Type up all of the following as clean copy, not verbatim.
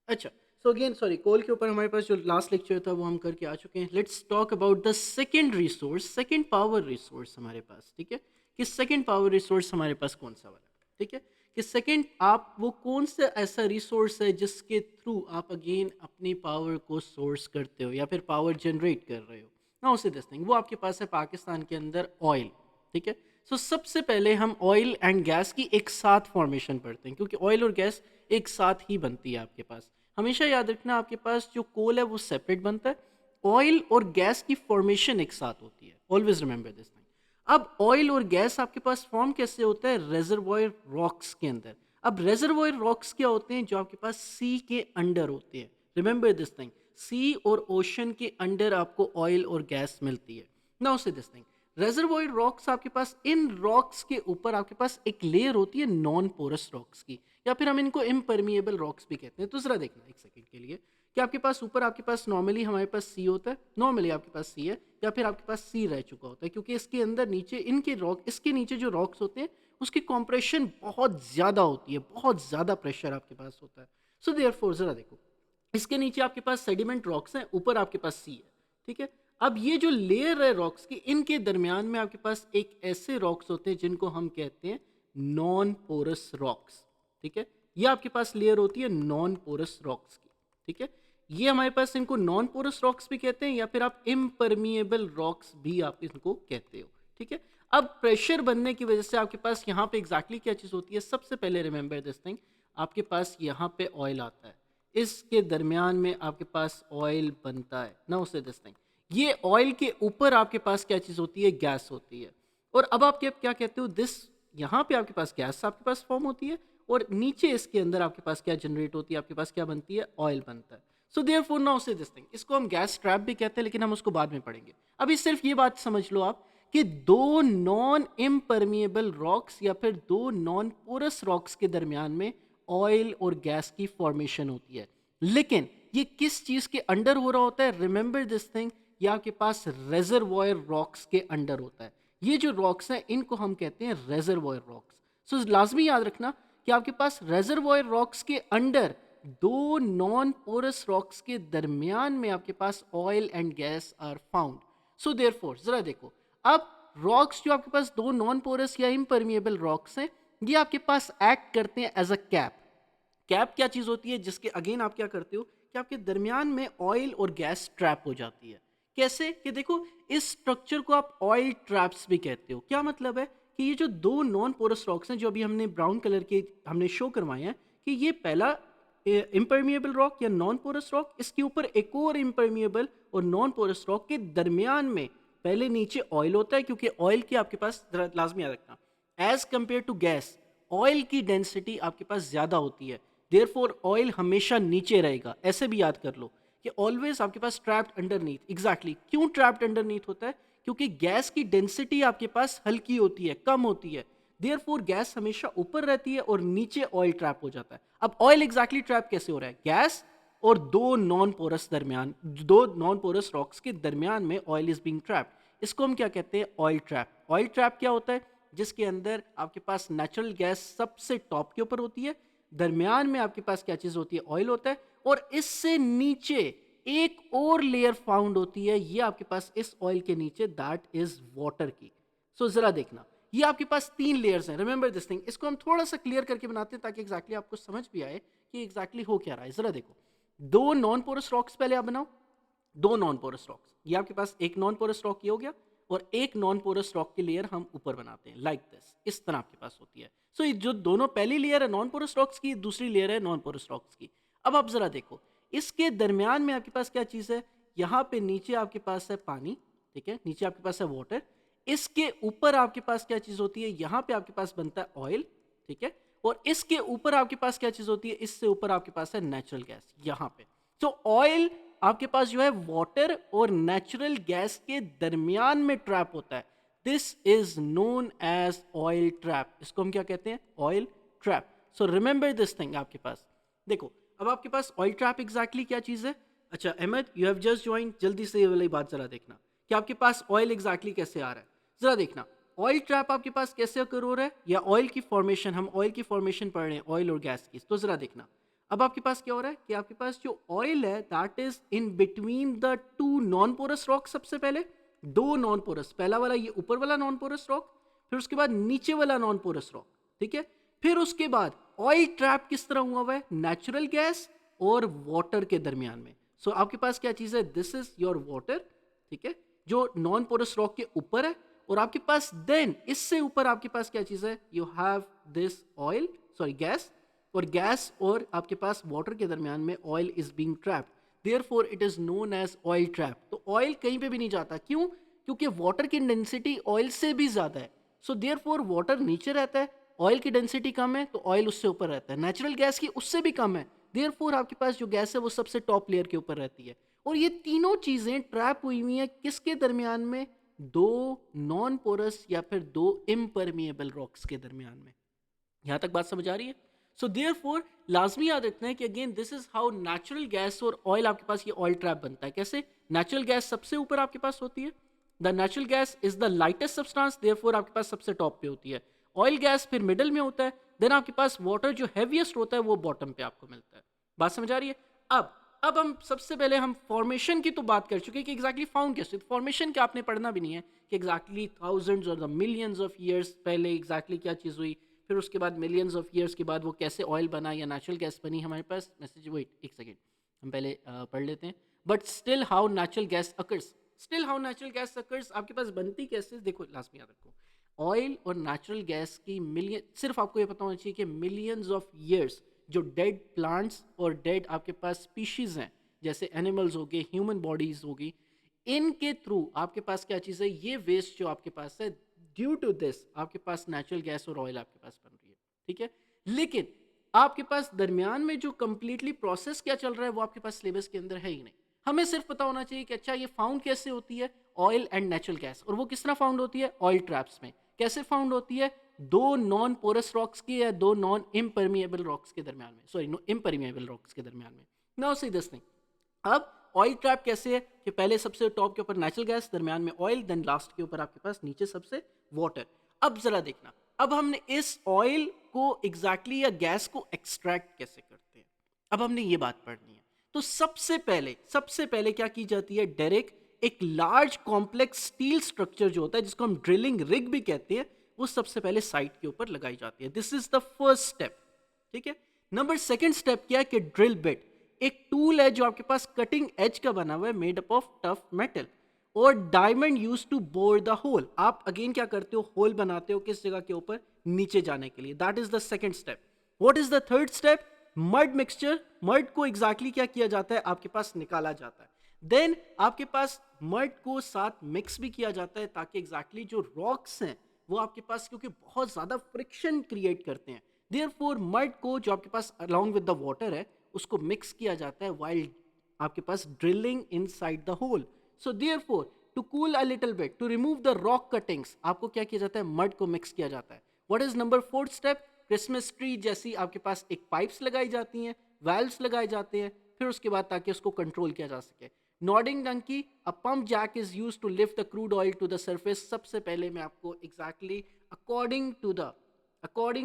अच्छा, so again sorry, कोल के ऊपर हमारे पास जो लास्ट लेक्चर था वो हम करके आ चुके हैं। Let's talk about the second resource, second power resource हमारे पास, ठीक है? कि सेकंड पावर रिसोर्स हमारे पास कौन-सा वाला है, ठीक है? कि सेकंड आप वो कौन सा ऐसा रिसोर्स है जिसके थ्रू आप अगेन अपनी पावर को सोर्स करते हो या फिर पावर जनरेट कर रहे हो। नाउ सी दिस थिंग, वो आपके पास है पाकिस्तान के अंदर ऑयल, ठीक है? सो सबसे पहले हम ऑयल एंड गैस की एक साथ फॉर्मेशन पढ़ते हैं, क्योंकि ऑयल और गैस एक साथ ही बनती है आपके पास। हमेशा याद रखना, आपके पास जो कोल है वो सेपरेट बनता है, ऑयल और गैस की फॉर्मेशन एक साथ होती है। Always remember this thing. अब ऑयल और गैस आपके पास फॉर्म कैसे होता है? रेजर्वॉयर रॉक्स के अंदर। अब रेजर्वॉयर रॉक्स क्या होते हैं? जो आपके पास सी के अंडर होते हैं। रिमेंबर दिस थिंग, सी और ओशन के अंडर आपको ऑयल और गैस मिलती है। Now say this thing, reservoir rocks आपके पास, इन रॉक्स के ऊपर आपके पास एक लेयर होती है नॉन पोरस रॉक्स की, या फिर हम इनको इम्परमिएबल रॉक्स भी कहते हैं। तो जरा देखना एक सेकंड के लिए कि आपके पास ऊपर आपके पास नॉर्मली हमारे पास सी होता है, नॉर्मली आपके पास सी है, या फिर आपके पास सी रह चुका होता है, क्योंकि इसके अंदर नीचे इनके रॉक, इसके नीचे जो रॉक्स होते हैं उसकी कॉम्प्रेशन बहुत ज़्यादा होती है, बहुत ज़्यादा प्रेशर आपके पास होता है। सो देयरफॉर ज़रा देखो, इसके नीचे आपके पास सेडिमेंट रॉक्स हैं, ऊपर आपके पास सी है, ठीक है? अब ये जो लेयर है रॉक्स की, इनके दरमियान में आपके पास एक ऐसे रॉक्स होते हैं जिनको हम कहते हैं नॉन पोरस रॉक्स, ठीक है? ये आपके पास लेयर होती है नॉन पोरस रॉक्स की, ठीक है? ये हमारे पास इनको नॉन पोरस रॉक्स भी कहते हैं, या फिर आप इम्परमिएबल रॉक्स भी आप इनको कहते हो, ठीक है? अब प्रेशर बनने की वजह से आपके पास यहाँ पे एग्जैक्टली क्या चीज़ होती है? सबसे पहले रिमेंबर दिस थिंग, आपके पास यहाँ पे ऑयल आता है, इसके दरमियान में आपके पास ऑयल बनता है। नाउ से दिस थिंग, ये ऑयल के ऊपर आपके पास क्या चीज़ होती है? गैस होती है। और अब आप क्या कहते हो? दिस, यहाँ पे आपके पास गैस आपके पास फॉर्म होती है, और नीचे इसके अंदर आपके पास क्या जनरेट होती है? आपके पास क्या बनती है? ऑयल बनता है। So therefore now say this thing, इसको हम गैस ट्रैप भी कहते हैं, लेकिन हम उसको बाद में पढ़ेंगे। अभी सिर्फ ये बात समझ लो आप कि दो नॉन इम्परमिएबल रॉक्स या फिर दो नॉन पोरस रॉक्स के दरमियान में ऑयल और गैस की फॉर्मेशन होती है। लेकिन ये किस चीज के अंडर हो रहा होता है? रिमेंबर दिस थिंग, ये आपके पास रेजर्वॉयर रॉक्स के अंडर होता है। ये जो रॉक्स हैं इनको हम कहते हैं रेजर्वॉयर रॉक्स। सो लाजमी याद रखना कि आपके पास रेजर्वॉयर रॉक्स के अंडर दो नॉन पोरस रॉक्स के दरमियान में आपके पास oil and gas are found. So therefore जरा देखो, अब रॉक्स जो आपके पास दो नॉन पोरस या इम्परमिएबल रॉक्स हैं, ये आपके पास एक्ट करते हैं एज अ कैप। कैप क्या चीज़ होती है? जिसके अगेन आप क्या करते हो कि आपके दरमियान में ऑयल और गैस ट्रैप हो जाती है। कैसे? कि देखो, इस स्ट्रक्चर को आप ऑयल ट्रैप्स भी कहते हो। क्या मतलब है? कि ये जो दो नॉन पोरस रॉक्स हैं, जो अभी हमने ब्राउन कलर के हमने शो करवाए हैं, कि ये पहला इम्परमिएबल रॉक या नॉन पोरस रॉक, इसके ऊपर एक और इम्परमिएबल और नॉन पोरस रॉक के दरमियान में पहले नीचे ऑयल होता है, क्योंकि ऑयल की आपके पास लाजमी याद रखना, as compare to gas oil की डेंसिटी आपके पास ज़्यादा होती है। देयरफॉर ऑयल हमेशा नीचे रहेगा। ऐसे भी याद कर लो कि ऑलवेज आपके पास ट्रैप्ड अंडरनीथ। एग्जैक्टली क्यों ट्रैप्ड अंडरनीथ होता है? क्योंकि गैस की डेंसिटी आपके पास हल्की होती है, कम होती है। देयरफॉर गैस हमेशा ऊपर रहती है और नीचे ऑयल ट्रैप हो जाता है। अब ऑयल एग्जैक्टली ट्रैप कैसे हो रहा है? गैस और दो नॉन पोरस दरमियान, दो नॉन पोरस रॉक्स के दरमियान में ऑयल इज बीइंग ट्रैप्ड। इसको हम क्या कहते हैं? Oil trap. ऑयल ट्रैप क्या होता है? जिसके अंदर आपके पास नेचुरल गैस सबसे टॉप के ऊपर होती है, दरमियान में आपके पास क्या चीज होती है? ऑयल होता है, और इससे नीचे एक और लेयर फाउंड होती है, ये आपके पास इस ऑयल के नीचे, दैट इज वाटर की। सो जरा देखना, ये आपके पास तीन लेयर्स हैं। रिमेंबर दिस थिंग, इसको हम थोड़ा सा क्लियर करके बनाते हैं ताकि एग्जैक्टली आपको समझ भी आए कि एग्जैक्टली हो क्या रहा है। जरा देखो, दो नॉन पोरस रॉक्स पहले आप बनाओ, दो नॉन पोरस रॉक्स, ये आपके पास एक नॉन पोरस रॉक ये हो गया, और एक नॉन पोरस रॉक की लेयर हम ऊपर बनाते हैं लाइक दिस, इस तरह आपके पास होती है। सो ये जो दोनों, पहली लेयर है नॉन पोरस रॉक्स की, दूसरी लेयर है नॉन पोरस रॉक्स की। अब आप जरा देखो, इसके दरमियान में आपके पास क्या चीज है? यहाँ पे नीचे आपके पास है पानी, ठीक है, नीचे आपके पास है वाटर। इसके ऊपर आपके पास क्या चीज होती है? यहाँ पे आपके पास बनता है ऑयल, ठीक है, और इसके ऊपर आपके पास क्या चीज होती है? इससे ऊपर आपके पास है नेचुरल गैस यहाँ पे। तो ऑयल आपके पास जो है वाटर और नेचुरल गैस के दरमियान में ट्रैप होता है। This is known as oil trap. इसको हम क्या कहते हैं? Oil trap. So remember this thing. आपके पास देखो, अब आपके पास ऑयल ट्रैप एग्जैक्टली क्या चीज है? अच्छा Ahmad, you have just join, जल्दी से ये वाली बात जरा देखना कि आपके पास ऑयल एग्जैक्टली कैसे आ रहा है। जरा देखना, ऑयल ट्रैप आपके पास कैसे अकर हो रहा है, या ऑयल की फॉर्मेशन, हम ऑयल की फॉर्मेशन पढ़ रहे हैं ऑयल और गैस की। तो जरा देखना, अब आपके पास क्या हो रहा है कि आपके पास जो ऑयल है that is in between the two non porous rock. सबसे पहले दो नॉन पोरस, पहला वाला ये ऊपर वाला नॉन पोरस रॉक, फिर उसके बाद नीचे वाला नॉन पोरस रॉक, ठीक है। फिर उसके बाद ऑयल ट्रैप किस तरह हुआ है, नेचुरल गैस और वाटर के दरमियान में। सो आपके पास क्या चीज है, दिस इज योर वाटर, ठीक है, जो नॉन पोरस रॉक के ऊपर है। और आपके पास देन इससे ऊपर आपके पास क्या चीज है, you have this oil, sorry gas, और गैस और आपके पास वाटर के दरमियान में oil is being trapped, therefore it is known as oil trap. तो ऑयल कहीं पे भी नहीं जाता, क्यों, क्योंकि वाटर की डेंसिटी ऑयल से भी ज्यादा है। सो देयरफॉर वाटर नीचे रहता है, ऑयल की डेंसिटी कम है तो ऑयल उससे ऊपर रहता है, नेचुरल गैस की उससे भी कम है, देयरफॉर आपके पास जो गैस है वो सबसे टॉप लेयर के ऊपर रहती है। और ये तीनों चीजें ट्रैप हुई हुई हैं किसके दरमियान में, दो नॉन पोरस या फिर दो इम्परमिएबल रॉक्स के दरमियान में। यहां तक बात समझ आ रही है। सो देयरफॉर लाजमी याद रखना है कि again this is how natural gas और ऑयल आपके पास ये ऑयल ट्रैप बनता है। कैसे, नेचुरल गैस सबसे ऊपर आपके पास होती है, the natural gas is the lightest substance, therefore आपके पास सबसे टॉप पे होती है। ऑयल गैस फिर मिडल में होता है, देन आपके पास वाटर जो हैवीएस्ट होता है वो बॉटम पे आपको मिलता है। बात समझ आ रही है। अब हम सबसे पहले हम फॉर्मेशन की तो बात कर चुके हैं कि एग्जैक्टली फाउंड कैसे, फॉर्मेशन का आपने पढ़ना भी नहीं है कि एग्जैक्टली थाउजेंड्स और द मिलियंस ऑफ ईयर्स पहले एग्जैक्टली क्या चीज़ हुई, फिर उसके बाद मिलियंस ऑफ ईयर्स के बाद वो कैसे ऑयल बना या नेचुरल गैस बनी। हमारे पास मैसेज, वेट एक सेकेंड, हम पहले पढ़ लेते हैं। But still how natural gas occurs, still how natural gas occurs आपके पास बनती कैसे, देखो लास्ट में याद रखो, ऑयल और नेचुरल गैस की मिलियन, सिर्फ आपको ये पता होना चाहिए कि मिलियंस ऑफ ईयर्स जो डेड प्लांट्स और डेड आपके पास स्पीशीज हैं, जैसे एनिमल्स हो गए, ह्यूमन बॉडीज होगी, इनके थ्रू आपके पास क्या चीज़ है, ये वेस्ट जो आपके पास है, ड्यू टू दिस आपके पास नेचुरल गैस और ऑयल आपके पास बन रही है, ठीक है। लेकिन आपके पास दरमियान में जो कंप्लीटली प्रोसेस क्या चल रहा है वो आपके पास सिलेबस के अंदर है ही नहीं। हमें सिर्फ पता होना चाहिए कि अच्छा ये फाउंड कैसे होती है, ऑयल एंड नेचुरल गैस, और वो किस तरह फाउंड होती है, ऑयल ट्रैप्स में। कैसे फाउंड होती है, दो नॉन पोरस रॉक्स के या दो नॉन इम्परमिएबल रॉक्स के दरमियान में, सॉरी नो इम्परमिएबल रॉक्स के दरमियान में। नाउ सी दिस थिंग, अब ऑयल ट्रैप कैसे है कि पहले सबसे टॉप के ऊपर नेचुरल गैस, दरमियान में ऑयल, देन लास्ट के ऊपर आपके पास नीचे सबसे वाटर। अब जरा देखना, अब हमने इस ऑयल को एग्जैक्टली या गैस को एक्सट्रैक्ट कैसे करते हैं, अब हमने ये बात पढ़नी है। तो सबसे पहले क्या की जाती है, डायरेक्ट एक लार्ज कॉम्प्लेक्स स्टील स्ट्रक्चर जो होता है जिसको हम ड्रिलिंग रिग भी कहते हैं, वो सबसे पहले साइट के ऊपर लगाई जाती है। This is the first step, ठीक है। नंबर सेकंड स्टेप क्या है कि ड्रिल बिट, एक टूल है जो आपके पास कटिंग एज का बना हुआ है, made up of tough metal, और diamond use to bore the hole. आप अगेन क्या करते हो, होल बनाते हो किस जगह के ऊपर, नीचे जाने के लिए। That is the second step. What is the third step, mud mixture, mud को एग्जैक्टली क्या किया जाता है, आपके पास निकाला जाता है। देन आपके पास मड को साथ मिक्स भी किया जाता है ताकि एग्जैक्टली जो रॉक्स हैं वो आपके पास, क्योंकि बहुत ज्यादा फ्रिक्शन क्रिएट करते हैं, देयरफॉर मड को जो आपके पास अलॉन्ग विद द वाटर है उसको मिक्स किया जाता है वाइल आपके पास drilling inside the hole. So therefore to cool a little bit, to remove the rock cuttings, आपको क्या किया जाता है, मड को मिक्स किया जाता है। What is number fourth step, Christmas tree जैसी आपके पास एक पाइप्स लगाई जाती हैं, वाल्व्स लगाए जाते हैं, फिर उसके बाद ताकि उसको कंट्रोल किया जा सके। Nodding donkey, a pump jack is used to lift the crude oil to the surface. सबसे पहले मैं आपको exactly according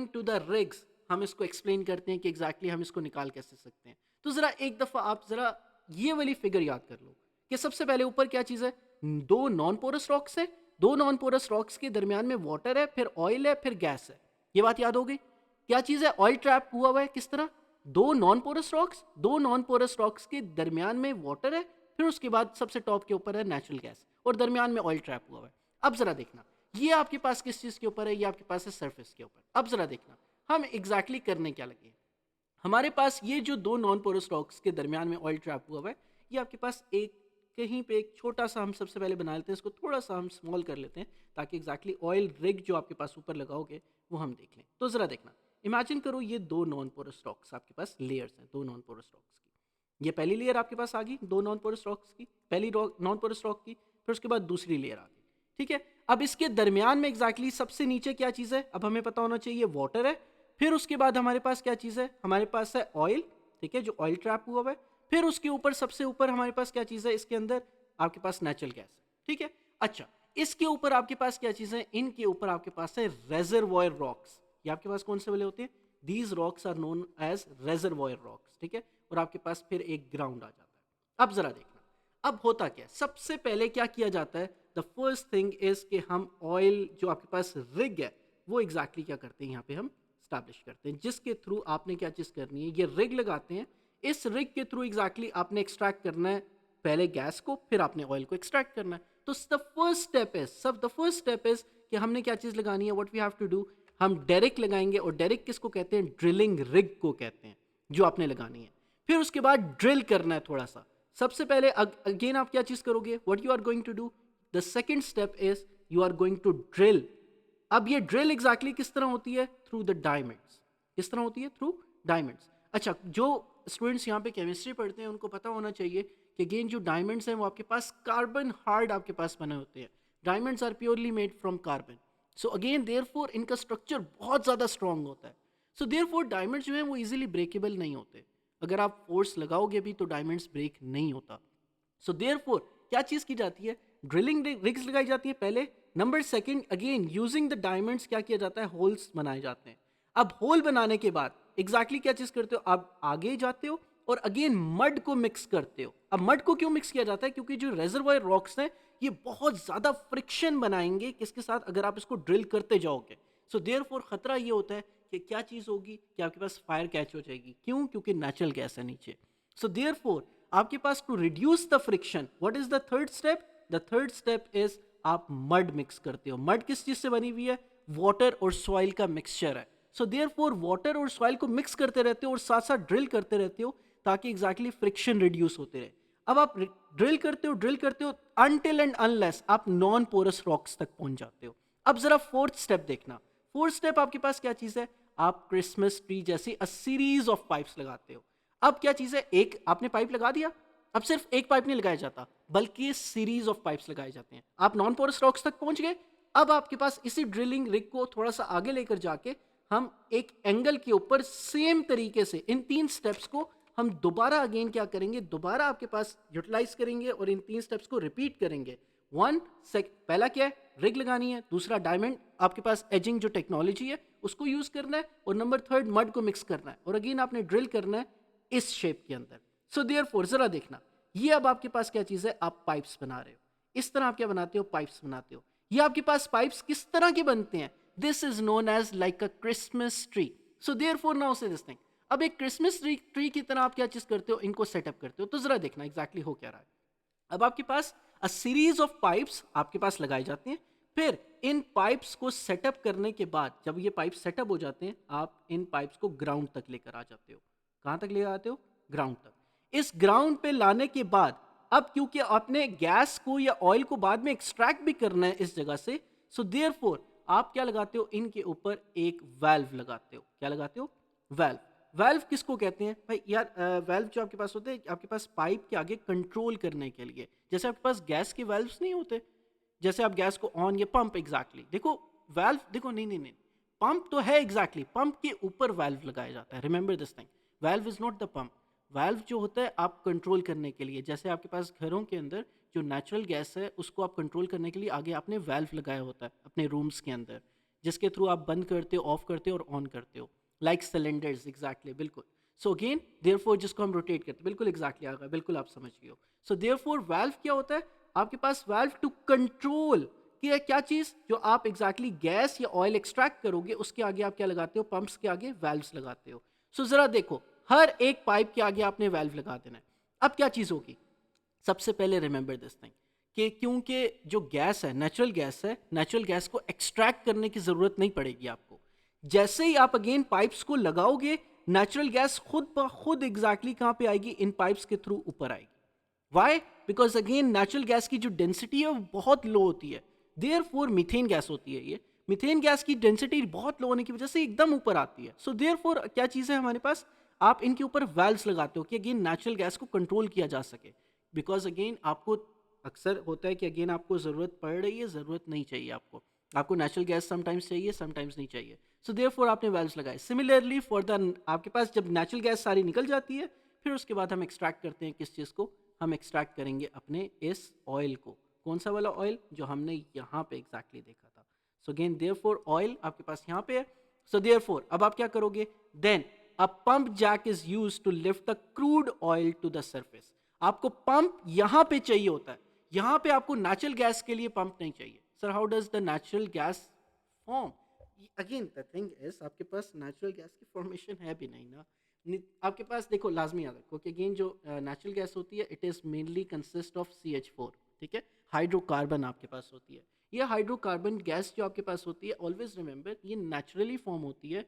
to the rigs हम इसको एक्सप्लेन करते हैं कि एग्जैक्टली हम इसको निकाल कैसे सकते हैं। तो जरा एक दफा आप जरा ये वाली फिगर याद कर लो कि सबसे पहले ऊपर क्या चीज है, दो नॉन पोरस रॉक्स है, दो नॉन पोरस रॉक्स के दरमियान में वाटर है, फिर ऑयल है, फिर गैस है। ये बात याद हो गई। क्या चीज है, ऑयल ट्रैप हुआ हुआ है किस तरह, दो नॉन पोरस रॉक्स के दरमियान में वाटर है, फिर उसके बाद सबसे टॉप के ऊपर है नेचुरल गैस, और दरमियान में ऑयल ट्रैप हुआ हुआ है। अब जरा देखना, ये आपके पास किस चीज के ऊपर है, ये आपके पास है सरफेस के ऊपर। अब जरा देखना हम एग्जैक्टली करने क्या लगे हैं। हमारे पास ये जो दो नॉन पोरस रॉक्स के दरमियान में ऑयल ट्रैप हुआ हुआ है, ये आपके पास एक कहीं पे एक छोटा सा, हम सबसे पहले बना लेते हैं इसको, थोड़ा सा हम स्मॉल कर लेते हैं ताकि एग्जैक्टली ऑयल रिग जो आपके पास ऊपर लगाओगे वो हम देख लें। तो जरा देखना, इमेजिन करो ये दो नॉन पोरस रॉक्स आपके पास लेयर्स हैं, दो नॉन पोरस रॉक्स की। ये पहली लेयर आपके पास आ गई दो नॉन पोरस रॉक्स की, पहली नॉन पोरस रॉक की, फिर उसके बाद दूसरी लेयर आ गई, ठीक है। अब इसके दरमियान में एग्जैक्टली सबसे नीचे क्या चीज़ है, अब हमें पता होना चाहिए वाटर है, फिर उसके बाद हमारे पास क्या चीज़ है, हमारे पास है ऑयल, ठीक है, जो ऑयल ट्रैप हुआ है, फिर उसके ऊपर सबसे ऊपर हमारे पास क्या चीज़ है, इसके अंदर आपके पास नेचुरल गैस है, ठीक है। अच्छा, इसके ऊपर आपके पास क्या चीज़ है, इनके ऊपर आपके पास है रेजर्वॉयर रॉक्स। ये आपके पास कौन से वाले होते हैं, these rocks are known as reservoir rocks, ठीक है, और आपके पास फिर एक ग्राउंड आ जाता है। अब जरा देखना, अब होता क्या है, सबसे पहले क्या किया जाता है, द फर्स्ट थिंग इज कि हम ऑयल जो आपके पास रिग है वो एग्जैक्टली क्या करते हैं, यहाँ पे हम स्टैब्लिश करते हैं, जिसके थ्रू आपने क्या चीज़ करनी है, ये रिग लगाते हैं, इस रिग के थ्रू एग्जैक्टली आपने एक्सट्रैक्ट करना है पहले गैस को, फिर आपने ऑयल को एक्सट्रैक्ट करना है। तो द फर्स्ट स्टेप इज कि हमने क्या चीज़ लगानी है, what we have to do, हम डेरिक लगाएंगे, और डेरिक किसको कहते हैं, ड्रिलिंग रिग को कहते हैं, जो आपने लगानी है। फिर उसके बाद ड्रिल करना है थोड़ा सा। सबसे पहले अगेन आप क्या चीज़ करोगे, what you are going to do, the second step is you are going to drill. अब ये ड्रिल एग्जैक्टली किस तरह होती है, थ्रू द डायमंड्स। किस तरह होती है, थ्रू डायमंड्स। अच्छा, जो स्टूडेंट्स यहाँ पे केमिस्ट्री पढ़ते हैं उनको पता होना चाहिए कि अगेन जो डायमंड्स हैं वो आपके पास कार्बन हार्ड आपके पास बने होते हैं, diamonds are purely made from carbon. So again therefore इनका स्ट्रक्चर बहुत ज़्यादा स्ट्रॉन्ग होता है। सो देयरफॉर डायमंड्स जो हैं वो इजीली ब्रेकेबल नहीं होते, अगर आप फोर्स लगाओगे भी तो डायमंड्स ब्रेक नहीं होता। सो देयरफॉर क्या चीज़ की जाती है, ड्रिलिंग रिग्स लगाई जाती है पहले। Number second, again using the diamonds क्या किया जाता है, होल्स बनाए जाते हैं। अब होल बनाने के बाद एग्जैक्टली क्या चीज़ करते हो, आप आगे जाते हो और अगेन मड को मिक्स करते हो। अब मड को क्यों मिक्स किया जाता है, क्योंकि जो रेजर्वॉयर रॉक्स हैं ये बहुत ज़्यादा फ्रिक्शन बनाएंगे किसके साथ, अगर आप इसको ड्रिल करते जाओगे। सो देयरफॉर खतरा ये होता है कि क्या चीज़ होगी कि आपके पास फायर कैच हो जाएगी। क्यों, क्योंकि नेचुरल गैस है नीचे। सो देयरफॉर आपके पास to reduce the friction, what is the third step, the third step is आप मड मिक्स करते हो। मड किस चीज़ से बनी हुई है, वाटर और सॉइल का मिक्सचर है। सो देयरफॉर वाटर और सॉइल को मिक्स करते रहते हो और साथ साथ ड्रिल करते रहते हो ताकि एग्जैक्टली फ्रिक्शन रिड्यूस होते रहे। अब आप ड्रिल करते हो अनटिल एंड अनलेस आप नॉन पोरस रॉक्स तक पहुंच जाते हो। अब जरा फोर्थ स्टेप देखना, फोर्थ स्टेप आपके पास क्या चीज़ है, आप क्रिसमस ट्री जैसी अ सीरीज ऑफ पाइप्स लगाते हो। अब क्या चीज़ है, एक आपने पाइप लगा दिया, अब सिर्फ एक पाइप नहीं लगाया जाता बल्कि सीरीज ऑफ पाइप्स लगाए जाते हैं। आप नॉन पोरस रॉक्स तक पहुंच गए, अब आपके पास इसी ड्रिलिंग रिग को थोड़ा सा आगे लेकर जाके हम एक एंगल के ऊपर सेम तरीके से इन तीन स्टेप्स को हम दोबारा अगेन क्या करेंगे, दोबारा आपके पास यूटिलाइज करेंगे और इन तीन स्टेप्स को रिपीट करेंगे। पहला क्या है, रिग लगानी है, दूसरा डायमंड आपके पास एजिंग जो टेक्नोलॉजी है उसको यूज करना है, और नंबर थर्ड मड को मिक्स करना है, और अगेन आपने ड्रिल करना है इस शेप के अंदर। सो देयरफॉर जरा देखना, ये अब आपके पास क्या चीज है, आप पाइप्स बना रहे हो। इस तरह आप क्या बनाते हो, पाइप्स बनाते हो। ये आपके पास पाइप्स किस तरह के बनते हैं, this is known as like a Christmas tree. So therefore now say this thing, अब एक क्रिसमस ट्री की तरह आप क्या चीज करते हो, इनको सेटअप करते हो। तो जरा देखना एग्जैक्टली हो क्या रहा है। अब आपके पास अ सीरीज ऑफ पाइप्स आपके पास लगाए जाते हैं, फिर इन पाइप्स को सेटअप करने के बाद जब ये पाइप सेटअप हो जाते हैं, आप इन पाइप्स को ग्राउंड तक लेकर आ जाते हो। कहां तक ले आते हो, ग्राउंड तक। इस ग्राउंड पे लाने के बाद अब क्योंकि आपने गैस को या ऑयल को बाद में एक्सट्रैक्ट भी करना है इस जगह से, सो देयरफॉर आप क्या लगाते हो, इनके ऊपर एक वाल्व लगाते हो। क्या लगाते हो, वाल्व। वाल्व किसको कहते हैं भाई यार, वाल्व जो आपके पास होते हैं आपके पास पाइप के आगे कंट्रोल करने के लिए, जैसे आपके पास गैस के वाल्व्स नहीं होते, जैसे आप गैस को ऑन या पंप एग्जैक्टली देखो, वाल्व देखो, नहीं, पंप तो है एग्जैक्टली, पंप के ऊपर वाल्व लगाया जाता है। Remember this thing, valve is not the pump. Valve जो होता है आप कंट्रोल करने के लिए, जैसे आपके पास घरों के अंदर जो नेचुरल गैस है उसको आप कंट्रोल करने के लिए आगे आपने वाल्व लगाया होता है अपने रूम्स के अंदर, जिसके थ्रू आप बंद करते हो, ऑफ करते हो और ऑन करते हो, लाइक सिलेंडर्स एग्जैक्टली, बिल्कुल। सो अगेन देयरफॉर जिसको हम रोटेट करते हैं, बिल्कुल एग्जैक्टली आ गया, बिल्कुल आप समझ गए हो। सो देयरफॉर वाल्व क्या होता है, आपके पास वाल्व टू कंट्रोल कि क्या चीज जो आप एग्जैक्टली गैस या ऑयल एक्सट्रैक्ट करोगे उसके आगे आप क्या लगाते हो, पंप्स के आगे वाल्व्स लगाते हो। सो जरा देखो, हर एक पाइप के आगे आपने वाल्व लगा देना है। अब क्या चीज होगी, सबसे पहले रिमेंबर दिस थिंग कि क्योंकि जो गैस है नेचुरल गैस है, नेचुरल गैस को एक्सट्रैक्ट करने की जरूरत नहीं पड़ेगी आपको। जैसे ही आप अगेन पाइप्स को लगाओगे, नेचुरल गैस खुद ब खुद एग्जैक्टली कहां पे आएगी, इन पाइप्स के थ्रू ऊपर आएगी। Why, because again natural gas की जो डेंसिटी है वो बहुत लो होती है, देयरफॉर मीथेन गैस होती है ये, मीथेन गैस की डेंसिटी बहुत लो होने की वजह से एकदम ऊपर आती है। सो देयरफॉर क्या चीज़ है हमारे पास, आप इनके ऊपर वाल्व्स लगाते हो कि अगेन नेचुरल गैस को कंट्रोल किया जा सके। बिकॉज अगेन आपको अक्सर होता है कि अगेन आपको ज़रूरत पड़ रही है, ज़रूरत नहीं चाहिए आपको नेचुरल गैस समटाइम्स चाहिए, समटाइम्स नहीं चाहिए। सो देयरफॉर आपने वाल्व्स लगाए। सिमिलरली फॉर द आपके पास जब नेचुरल गैस सारी निकल जाती है, फिर उसके बाद हम एक्सट्रैक्ट करते हैं किस चीज़ को, हम एक्सट्रैक्ट करेंगे अपने इस ऑयल को। कौन सा वाला ऑयल, जो हमने यहाँ पे एग्जैक्टली देखा था। सो अगेन देयरफॉर ऑयल आपके पास यहाँ पे है। सो देयरफॉर अब आप क्या करोगे, then a pump jack is use to lift the crude oil to the surface. आपको पंप यहां पे चाहिए होता है, यहां पे आपको नेचुरल गैस के लिए पंप नहीं चाहिए। Sir how does the natural gas form? Again the thing is, आपके पास नेचुरल गैस की फॉर्मेशन है भी नहीं ना। आपके पास देखो, लाजमी याद रखो कि अगेन जो नेचुरल गैस होती है it is mainly consist of CH4, ठीक है, हाइड्रोकार्बन आपके पास होती है। ये हाइड्रोकार्बन गैस जो आपके पास होती है, ऑलवेज रिमेंबर ये नेचुरली फॉर्म होती है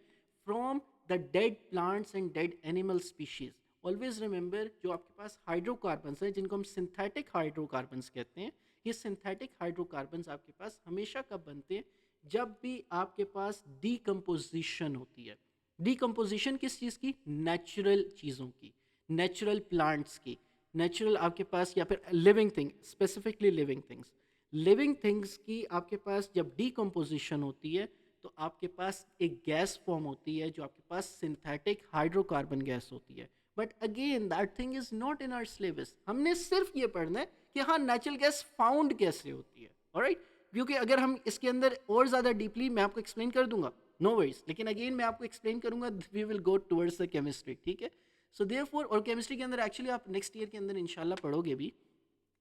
from the dead plants and dead animal species. Always remember जो आपके पास हाइड्रोकार्बन्स हैं, जिनको हम सिंथेटिक हाइड्रोकार्बन्स कहते हैं, ये सिंथेटिक हाइड्रोकार्बन्स आपके पास हमेशा कब बनते हैं? जब भी आपके पास डीकम्पोजिशन होती है। डीकम्पोजिशन किस चीज़ की? नेचुरल चीज़ों की, नेचुरल प्लांट्स की, नेचुरल आपके पास, या फिर living thing, specifically living things. Living things की आपके पास जब डीकम्पोजिशन होती है तो आपके पास एक गैस फॉर्म होती है जो आपके पास सिंथेटिक हाइड्रोकार्बन गैस होती है। But again that thing is not in our syllabus. हमने सिर्फ ये पढ़ना है कि हाँ नेचुरल गैस फाउंड कैसे होती है, ऑलराइट। क्योंकि अगर हम इसके अंदर और ज़्यादा डीपली मैं आपको एक्सप्लेन कर दूंगा, नो वरीज, लेकिन अगेन मैं आपको एक्सप्लेन करूंगा, we will go towards the chemistry, ठीक है। सो देयरफॉर, और केमिस्ट्री के अंदर एक्चुअली आप नेक्स्ट ईयर के अंदर इंशाल्लाह पढ़ोगे भी,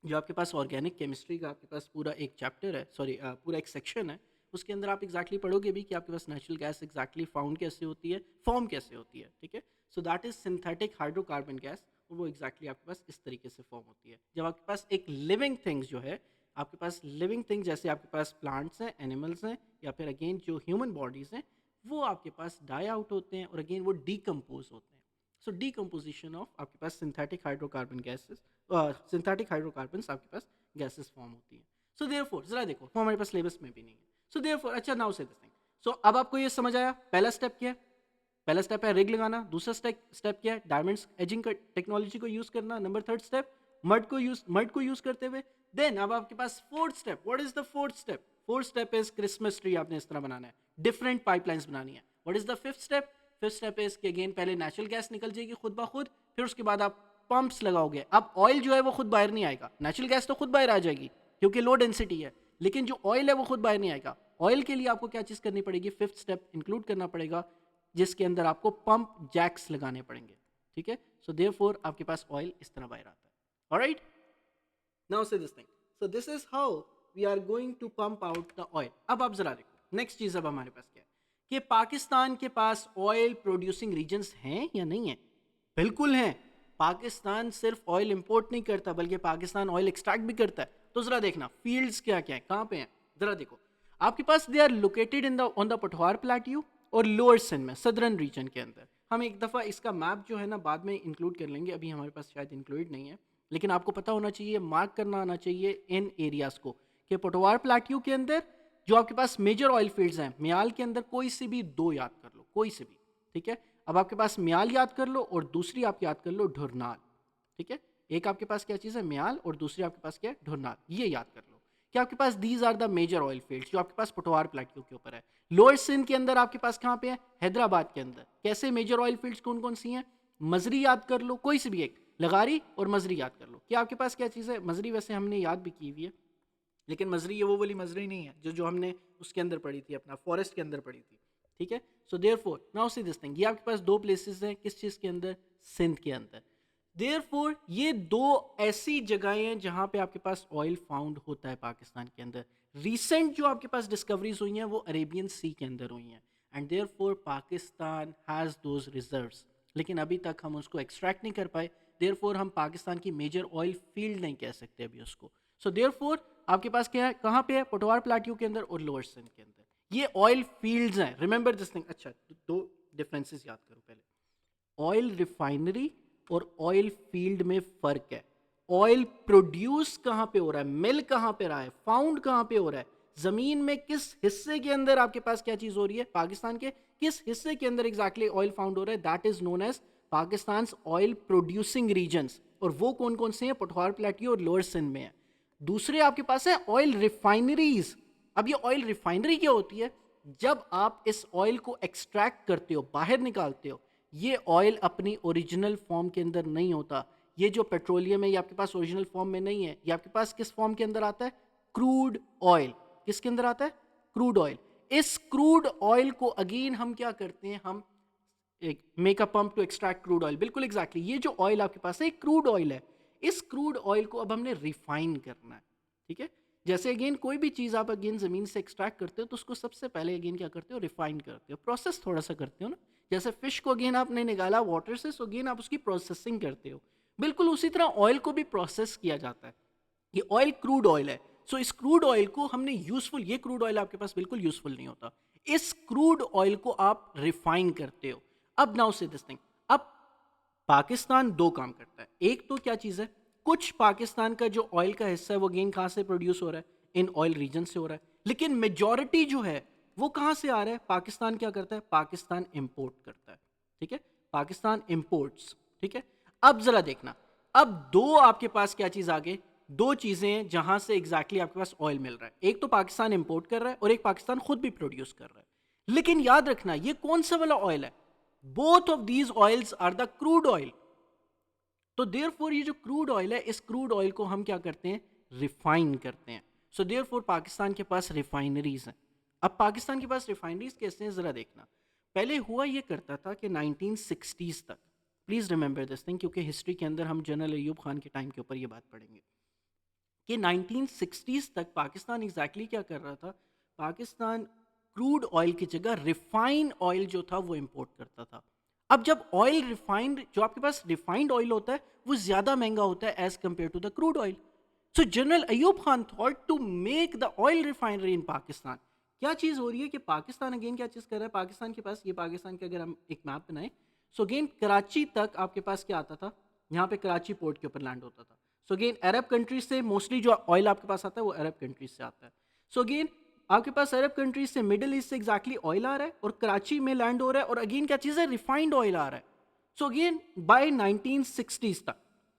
जो आपके पास ऑर्गेनिक केमिस्ट्री का आपके पास पूरा एक चैप्टर है, सॉरी पूरा एक सेक्शन है, उसके अंदर आप एग्जैक्टली पढ़ोगे भी कि आपके पास नेचुरल गैस एग्जैक्टली फाउंड कैसे होती है, फॉर्म कैसे होती है, ठीक है। So that is synthetic hydrocarbon gas, और वो एग्जैक्टली आपके पास इस तरीके से फॉर्म होती है जब आपके पास एक लिविंग थिंग्स जो है, आपके पास लिविंग थिंग जैसे आपके पास प्लांट्स हैं, एनिमल्स हैं, या फिर अगेन जो ह्यूमन बॉडीज़ हैं, वो आपके पास डाई आउट होते हैं और अगेन वो डीकम्पोज होते हैं। सो डीकम्पोजिशन ऑफ आपके पास synthetic hydrocarbon gases, synthetic hydrocarbons आपके पास गैसेस फॉर्म होती हैं। सो देयरफॉर जरा देखो, वो हमारे पास सिलेबस में भी नहीं है। सो देयरफॉर, अच्छा नाउ से दिस थिंग। सो अब आपको ये समझ आया पहला स्टेप क्या है? पहला स्टेप है रिग लगाना। दूसरा स्टेप क्या है? डायमंड्स एजिंग टेक्नोलॉजी को यूज करना। नंबर थर्ड स्टेप मड को यूज करते हुए। देन अब आपके पास fourth step, what is the fourth step? Fourth step is Christmas tree आपने इस तरह बनाना है, डिफरेंट पाइपलाइंस बनानी है। What is the fifth step? Fifth step is कि अगेन पहले नेचुरल गैस निकल जाएगी खुद ब खुद, फिर उसके बाद आप पंप्स लगाओगे। अब ऑयल जो है वो खुद बाहर नहीं आएगा, नेचुरल गैस तो खुद बाहर आ जाएगी क्योंकि लो डेंसिटी है, लेकिन जो ऑयल है वो खुद बाहर नहीं आएगा। ऑयल के लिए आपको क्या चीज करनी पड़ेगी? फिफ्थ स्टेप इंक्लूड करना पड़ेगा, जिसके अंदर आपको पंप जैक्स लगाने पड़ेंगे, ठीक है। सो देयरफॉर आपके पास ऑयल इस तरह बाहर आता है, alright. Now say this thing, so this is how we are going to pump out the oil. अब आप जरा देखो नेक्स्ट चीज अब हमारे पास क्या है कि पाकिस्तान के पास ऑयल प्रोड्यूसिंग रीजन्स हैं या नहीं है? बिल्कुल हैं। पाकिस्तान सिर्फ ऑयल इंपोर्ट नहीं करता बल्कि पाकिस्तान ऑयल एक्सट्रैक्ट भी करता है। तो जरा देखना फील्ड्स क्या क्या है, कहाँ पे हैं, जरा देखो। आपके पास they are located in the on the Potwar plateau और लोअर सिंध में, सदर्न रीजन के अंदर। हम एक दफ़ा इसका मैप जो है ना बाद में इंक्लूड कर लेंगे, अभी हमारे पास शायद इंक्लूड नहीं है, लेकिन आपको पता होना चाहिए, मार्क करना आना चाहिए इन एरियाज को कि पटवार प्लेट्यू के अंदर जो आपके पास मेजर ऑयल फील्ड्स हैं, म्याल के अंदर कोई से भी दो याद कर लो, कोई से भी, ठीक है। अब आपके पास म्याल याद कर लो और दूसरी आप याद कर लो ढुरनाल, ठीक है। एक आपके पास क्या चीज़ है? म्याल, और दूसरी आपके पास क्या है? ढुरनाल। ये याद कर लो कि आपके पास these are the major oil fields जो आपके पास पटवार प्लेट्यू के ऊपर है। लोअर सिंध के अंदर आपके पास कहाँ पे है? हैदराबाद के अंदर। कैसे मेजर ऑयल फील्ड्स कौन कौन सी हैं? मजरी याद कर लो, कोई सी भी एक, लगारी और मजरी याद कर लो। कि आपके पास क्या चीज़ है? मजरी वैसे हमने याद भी की हुई है, लेकिन मजरी ये वो वाली मजरी नहीं है जो जो हमने उसके अंदर पढ़ी थी, अपना फॉरेस्ट के अंदर पढ़ी थी, ठीक है। So therefore now see this thing, ये आपके पास दो प्लेसेस हैं, किस चीज़ के अंदर? सिंध के अंदर। देयरफॉर ये दो ऐसी जगहें हैं जहां पे आपके पास ऑयल फाउंड होता है पाकिस्तान के अंदर। रिसेंट जो आपके पास डिस्कवरीज हुई हैं वो अरेबियन सी के अंदर हुई हैं, and therefore Pakistan has those reserves, लेकिन अभी तक हम उसको एक्सट्रैक्ट नहीं कर पाए। देयरफॉर हम पाकिस्तान की मेजर ऑयल फील्ड नहीं कह सकते अभी उसको। सो देयरफॉर आपके पास क्या है? कहाँ पे है? पटवार प्लेट्यू के अंदर और लोअर सिंध के अंदर। ये ऑयल फील्ड्स हैं, रिमेंबर दिस थिंग। अच्छा, दो डिफरेंसेस याद करो पहले। ऑयल रिफाइनरी और ऑयल फील्ड में फर्क है। ऑयल प्रोड्यूस कहां पे हो रहा है, मिल कहां पे रहा है, फाउंड कहां पे हो रहा है, जमीन में किस हिस्से के अंदर आपके पास क्या चीज हो रही है, पाकिस्तान के किस हिस्से के अंदर एग्जैक्टली ऑयल फाउंड हो रहा है, that is known as Pakistan oil producing regions. और वो कौन कौन से हैं? पठवार प्लेट्यू और लोअर सिंध में है। दूसरे आपके पास है ऑयल रिफाइनरीज। अब ये ऑयल रिफाइनरी क्या होती है? जब आप इस ऑयल को एक्सट्रैक्ट करते हो, बाहर निकालते हो, ये ऑयल अपनी ओरिजिनल फॉर्म के अंदर नहीं होता। ये जो पेट्रोलियम है ये आपके पास ओरिजिनल फॉर्म में नहीं है, ये आपके पास किस फॉर्म के अंदर आता है? Crude oil. किसके अंदर आता है? Crude oil. इस क्रूड ऑयल को अगेन हम क्या करते हैं? हम एक make a pump to extract crude oil, बिल्कुल एग्जैक्टली ये जो ऑयल आपके पास है क्रूड ऑयल है। इस क्रूड ऑयल को अब हमने रिफाइन करना है, ठीक है। जैसे अगेन कोई भी चीज़ आप अगेन ज़मीन से एक्सट्रैक्ट करते हो तो उसको सबसे पहले अगेन क्या करते हो, रिफाइन करते हो, प्रोसेस थोड़ा सा करते हो ना। जैसे फिश को अगेन आपने निकाला वाटर से, सो अगेन आप उसकी प्रोसेसिंग करते हो। बिल्कुल उसी तरह ऑयल को भी प्रोसेस किया जाता है। ये ऑयल क्रूड ऑयल है, सो इस क्रूड ऑयल को हमने यूजफुल, ये क्रूड ऑयल आपके पास बिल्कुल यूजफुल नहीं होता, इस क्रूड ऑयल को आप रिफाइन करते हो। अब नाउ से दिस थिंग, अब पाकिस्तान दो काम करता है। एक तो क्या चीज़ है, कुछ पाकिस्तान का जो ऑयल का हिस्सा है वो अगेन कहाँ से प्रोड्यूस हो रहा है, इन ऑयल रीजन से हो रहा है। लेकिन मेजॉरिटी जो है वो कहाँ से आ रहा है, पाकिस्तान क्या करता है, पाकिस्तान इंपोर्ट करता है, ठीक है। पाकिस्तान इंपोर्ट्स, ठीक है। अब जरा देखना, अब दो आपके पास क्या चीज़ आ गई, दो चीज़ें हैं जहां से एग्जैक्टली आपके पास ऑयल मिल रहा है। एक तो पाकिस्तान इंपोर्ट कर रहा है और एक पाकिस्तान खुद भी प्रोड्यूस कर रहा है। लेकिन याद रखना ये कौन सा वाला ऑयल है, both of these oils are the crude oil. तो देयरफॉर ये जो क्रूड ऑयल है, इस क्रूड ऑयल को हम क्या करते हैं, रिफाइन करते हैं। सो देयरफॉर पाकिस्तान के पास रिफाइनरीज हैं। अब पाकिस्तान के पास रिफाइनरीज कैसे हैं जरा देखना। पहले हुआ ये करता था कि 1960s तक, प्लीज रिमेंबर दिस थिंग क्योंकि हिस्ट्री के अंदर हम जनरल अयूब खान के टाइम के ऊपर ये बात पढ़ेंगे कि 1960s तक पाकिस्तान एग्जैक्टली क्या कर रहा था, पाकिस्तान क्रूड ऑयल की जगह रिफाइंड ऑयल जो था वो इंपोर्ट करता था। अब जब ऑयल रिफाइंड, जो आपके पास रिफाइंड ऑयल होता है वो ज्यादा महंगा होता है as compare to the crude oil. So general Ayub Khan thought to make the oil refinery in Pakistan. क्या चीज हो रही है कि पाकिस्तान अगेन क्या चीज कर रहा है, पाकिस्तान के पास, ये पाकिस्तान के अगर हम एक मैप बनाए, सो अगेन कराची तक आपके पास क्या आता था, यहाँ पे कराची पोर्ट के ऊपर लैंड होता था। सो अगेन अरब कंट्रीज से मोस्टली जो ऑयल आपके पास आता है वो अरब कंट्रीज से आता है। सो अगेन आपके पास अरब कंट्रीज से, मिडिल ईस्ट से एग्जैक्टली ऑयल आ रहा है और कराची में लैंड हो रहा है, और अगेन क्या चीज़ है, रिफाइंड ऑयल आ रहा है। सो अगेन बाय 1960s तक,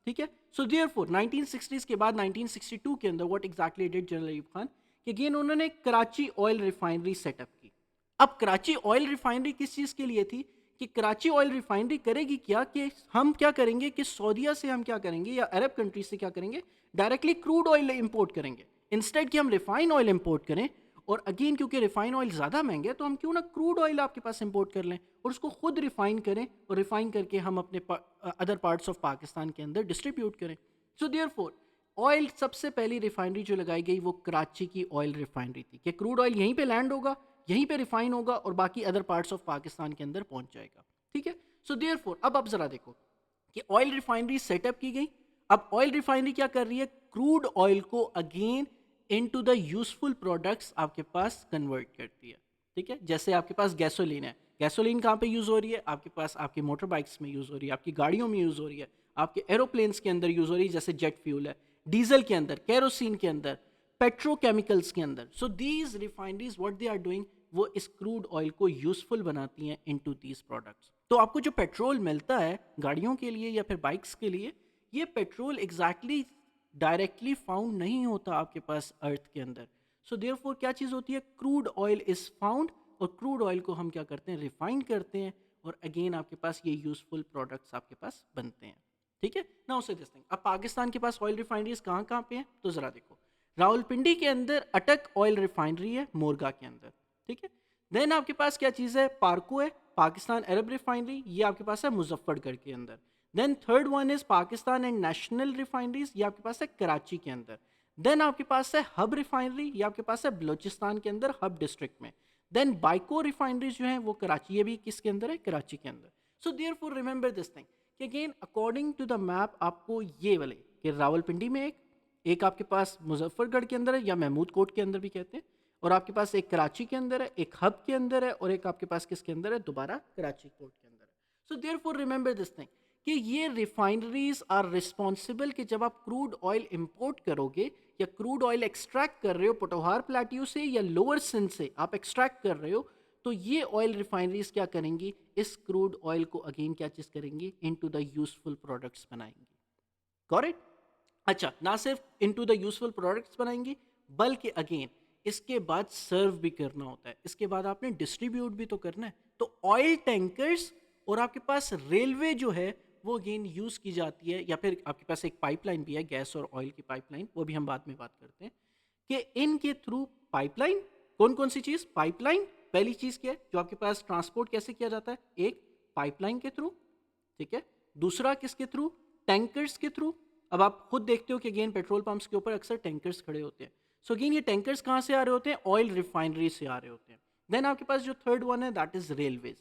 ठीक है। सो देयरफॉर 1960s के बाद 1962 के अंदर what exactly did general Ayub Khan, कि अगेन उन्होंने कराची ऑयल रिफाइनरी सेटअप की। अब कराची ऑयल रिफाइनरी किस चीज़ के लिए थी, कि कराची ऑयल रिफाइनरी करेगी क्या, कि हम क्या करेंगे कि सऊदीया से हम क्या करेंगे या अरब कंट्री से क्या करेंगे, डायरेक्टली क्रूड ऑयल इंपोर्ट करेंगे, इंस्टेड कि हम रिफाइन ऑयल इंपोर्ट करें। और अगेन क्योंकि रिफाइन ऑयल ज़्यादा महंगे है तो हम क्यों ना क्रूड ऑयल आपके पास इंपोर्ट कर लें और उसको खुद रिफाइन करें, और रिफाइन करके हम अपने अदर पार्ट्स ऑफ पाकिस्तान के अंदर डिस्ट्रीब्यूट करें। सो देयरफॉर ऑयल सबसे पहली रिफाइनरी जो लगाई गई वो कराची की ऑयल रिफाइनरी थी, कि क्रूड ऑयल यहीं पे लैंड होगा, यहीं पे रिफाइन होगा और बाकी अदर पार्ट्स ऑफ पाकिस्तान के अंदर पहुंच जाएगा, ठीक है। सो देयरफॉर अब जरा देखो कि ऑयल रिफाइनरी सेटअप की गई। अब ऑयल रिफाइनरी क्या कर रही है, क्रूड ऑयल को again into the useful products आपके पास कन्वर्ट करती है, ठीक है। जैसे आपके पास गैसोलीन है, गैसोलीन कहाँ पे यूज हो रही है, आपके पास आपके मोटर बाइक्स में यूज हो रही है, आपकी गाड़ियों में यूज हो रही है, आपके एरोप्लेन्स के अंदर यूज हो रही है, जैसे जेट फ्यूल है, डीजल के अंदर, केरोसिन के अंदर, पेट्रोकेमिकल्स के अंदर। So these refineries what they are doing, वो इस क्रूड ऑयल को यूजफुल बनाती हैं इनटू दीज प्रोडक्ट्स। तो आपको जो पेट्रोल मिलता है गाड़ियों के लिए या फिर बाइक्स के लिए, ये पेट्रोल एग्जैक्टली डायरेक्टली फाउंड नहीं होता आपके पास अर्थ के अंदर। सो देयरफॉर क्या चीज़ होती है, क्रूड ऑयल इज फाउंड, और क्रूड ऑयल को हम क्या करते हैं, रिफाइन करते हैं, और अगेन आपके पास ये यूजफुल प्रोडक्ट्स आपके पास बनते हैं, ठीक है ना। उसे दिस थिंग, अब पाकिस्तान के पास ऑयल रिफाइनरीज कहाँ कहाँ पे हैं, तो ज़रा देखो, रावलपिंडी के अंदर अटक ऑयल रिफाइनरी है, मोरगा के अंदर, ठीक है। देन आपके पास क्या चीज़ है, पार्को है, पाकिस्तान अरब रिफाइनरी, ये आपके पास है मुजफ्फरगढ़ के अंदर। Then third one is Pakistan and national refineries, ये आपके पास है कराची के अंदर। देन आपके पास है हब रिफाइनरी, ये आपके पास है बलोचिस्तान के अंदर हब डिस्ट्रिक्ट में। देन बाइको रिफाइनरीज जो है वो कराची, ये भी किसके अंदर है, कराची के अंदर। So therefore remember this thing कि again according to the map आपको ये वाले, कि रावलपिंडी में एक आपके पास मुजफ्फरगढ़ के अंदर है या महमूद कोट के अंदर भी कहते हैं, और आपके पास एक कराची के अंदर है, एक हब के अंदर है, और एक आपके पास किसके अंदर है, दोबारा कराची पोर्ट के अंदर है। So therefore remember this thing कि ये रिफाइनरीज आर रिस्पॉन्सिबल, कि जब आप क्रूड ऑयल इंपोर्ट करोगे या क्रूड ऑयल एक्सट्रैक्ट कर रहे हो पोटोहार प्लेट्यू से या लोअर सिंध से आप एक्सट्रैक्ट कर रहे हो, तो ये ऑयल रिफाइनरीज क्या करेंगी, इस क्रूड ऑयल को अगेन क्या चीज करेंगी, इनटू द यूजफुल प्रोडक्ट्स बनाएंगी। Got it. अच्छा, ना सिर्फ इनटू द यूजफुल प्रोडक्ट्स बनाएंगी, बल्कि अगेन इसके बाद सर्व भी करना होता है, इसके बाद आपने डिस्ट्रीब्यूट भी तो करना है। तो ऑयल टैंकर्स और आपके पास रेलवे जो है वो अगेन यूज की जाती है, या फिर आपके पास एक पाइपलाइन भी है, गैस और ऑयल की पाइपलाइन, वो भी हम बाद में बात करते हैं कि इनके थ्रू पाइपलाइन, कौन कौन सी चीज, पाइपलाइन पहली चीज क्या है जो आपके पास ट्रांसपोर्ट कैसे किया जाता है, एक पाइपलाइन के थ्रू, ठीक है, दूसरा किसके थ्रू, टैंकर्स के थ्रू। अब आप खुद देखते हो कि अगेन पेट्रोल पंप्स के ऊपर अक्सर टैंकर्स खड़े होते हैं। सो अगेन ये टैंकर्स कहाँ से आ रहे होते हैं, ऑयल रिफाइनरी से आ रहे होते हैं। देन आपके पास जो थर्ड वन है दैट इज रेलवेज,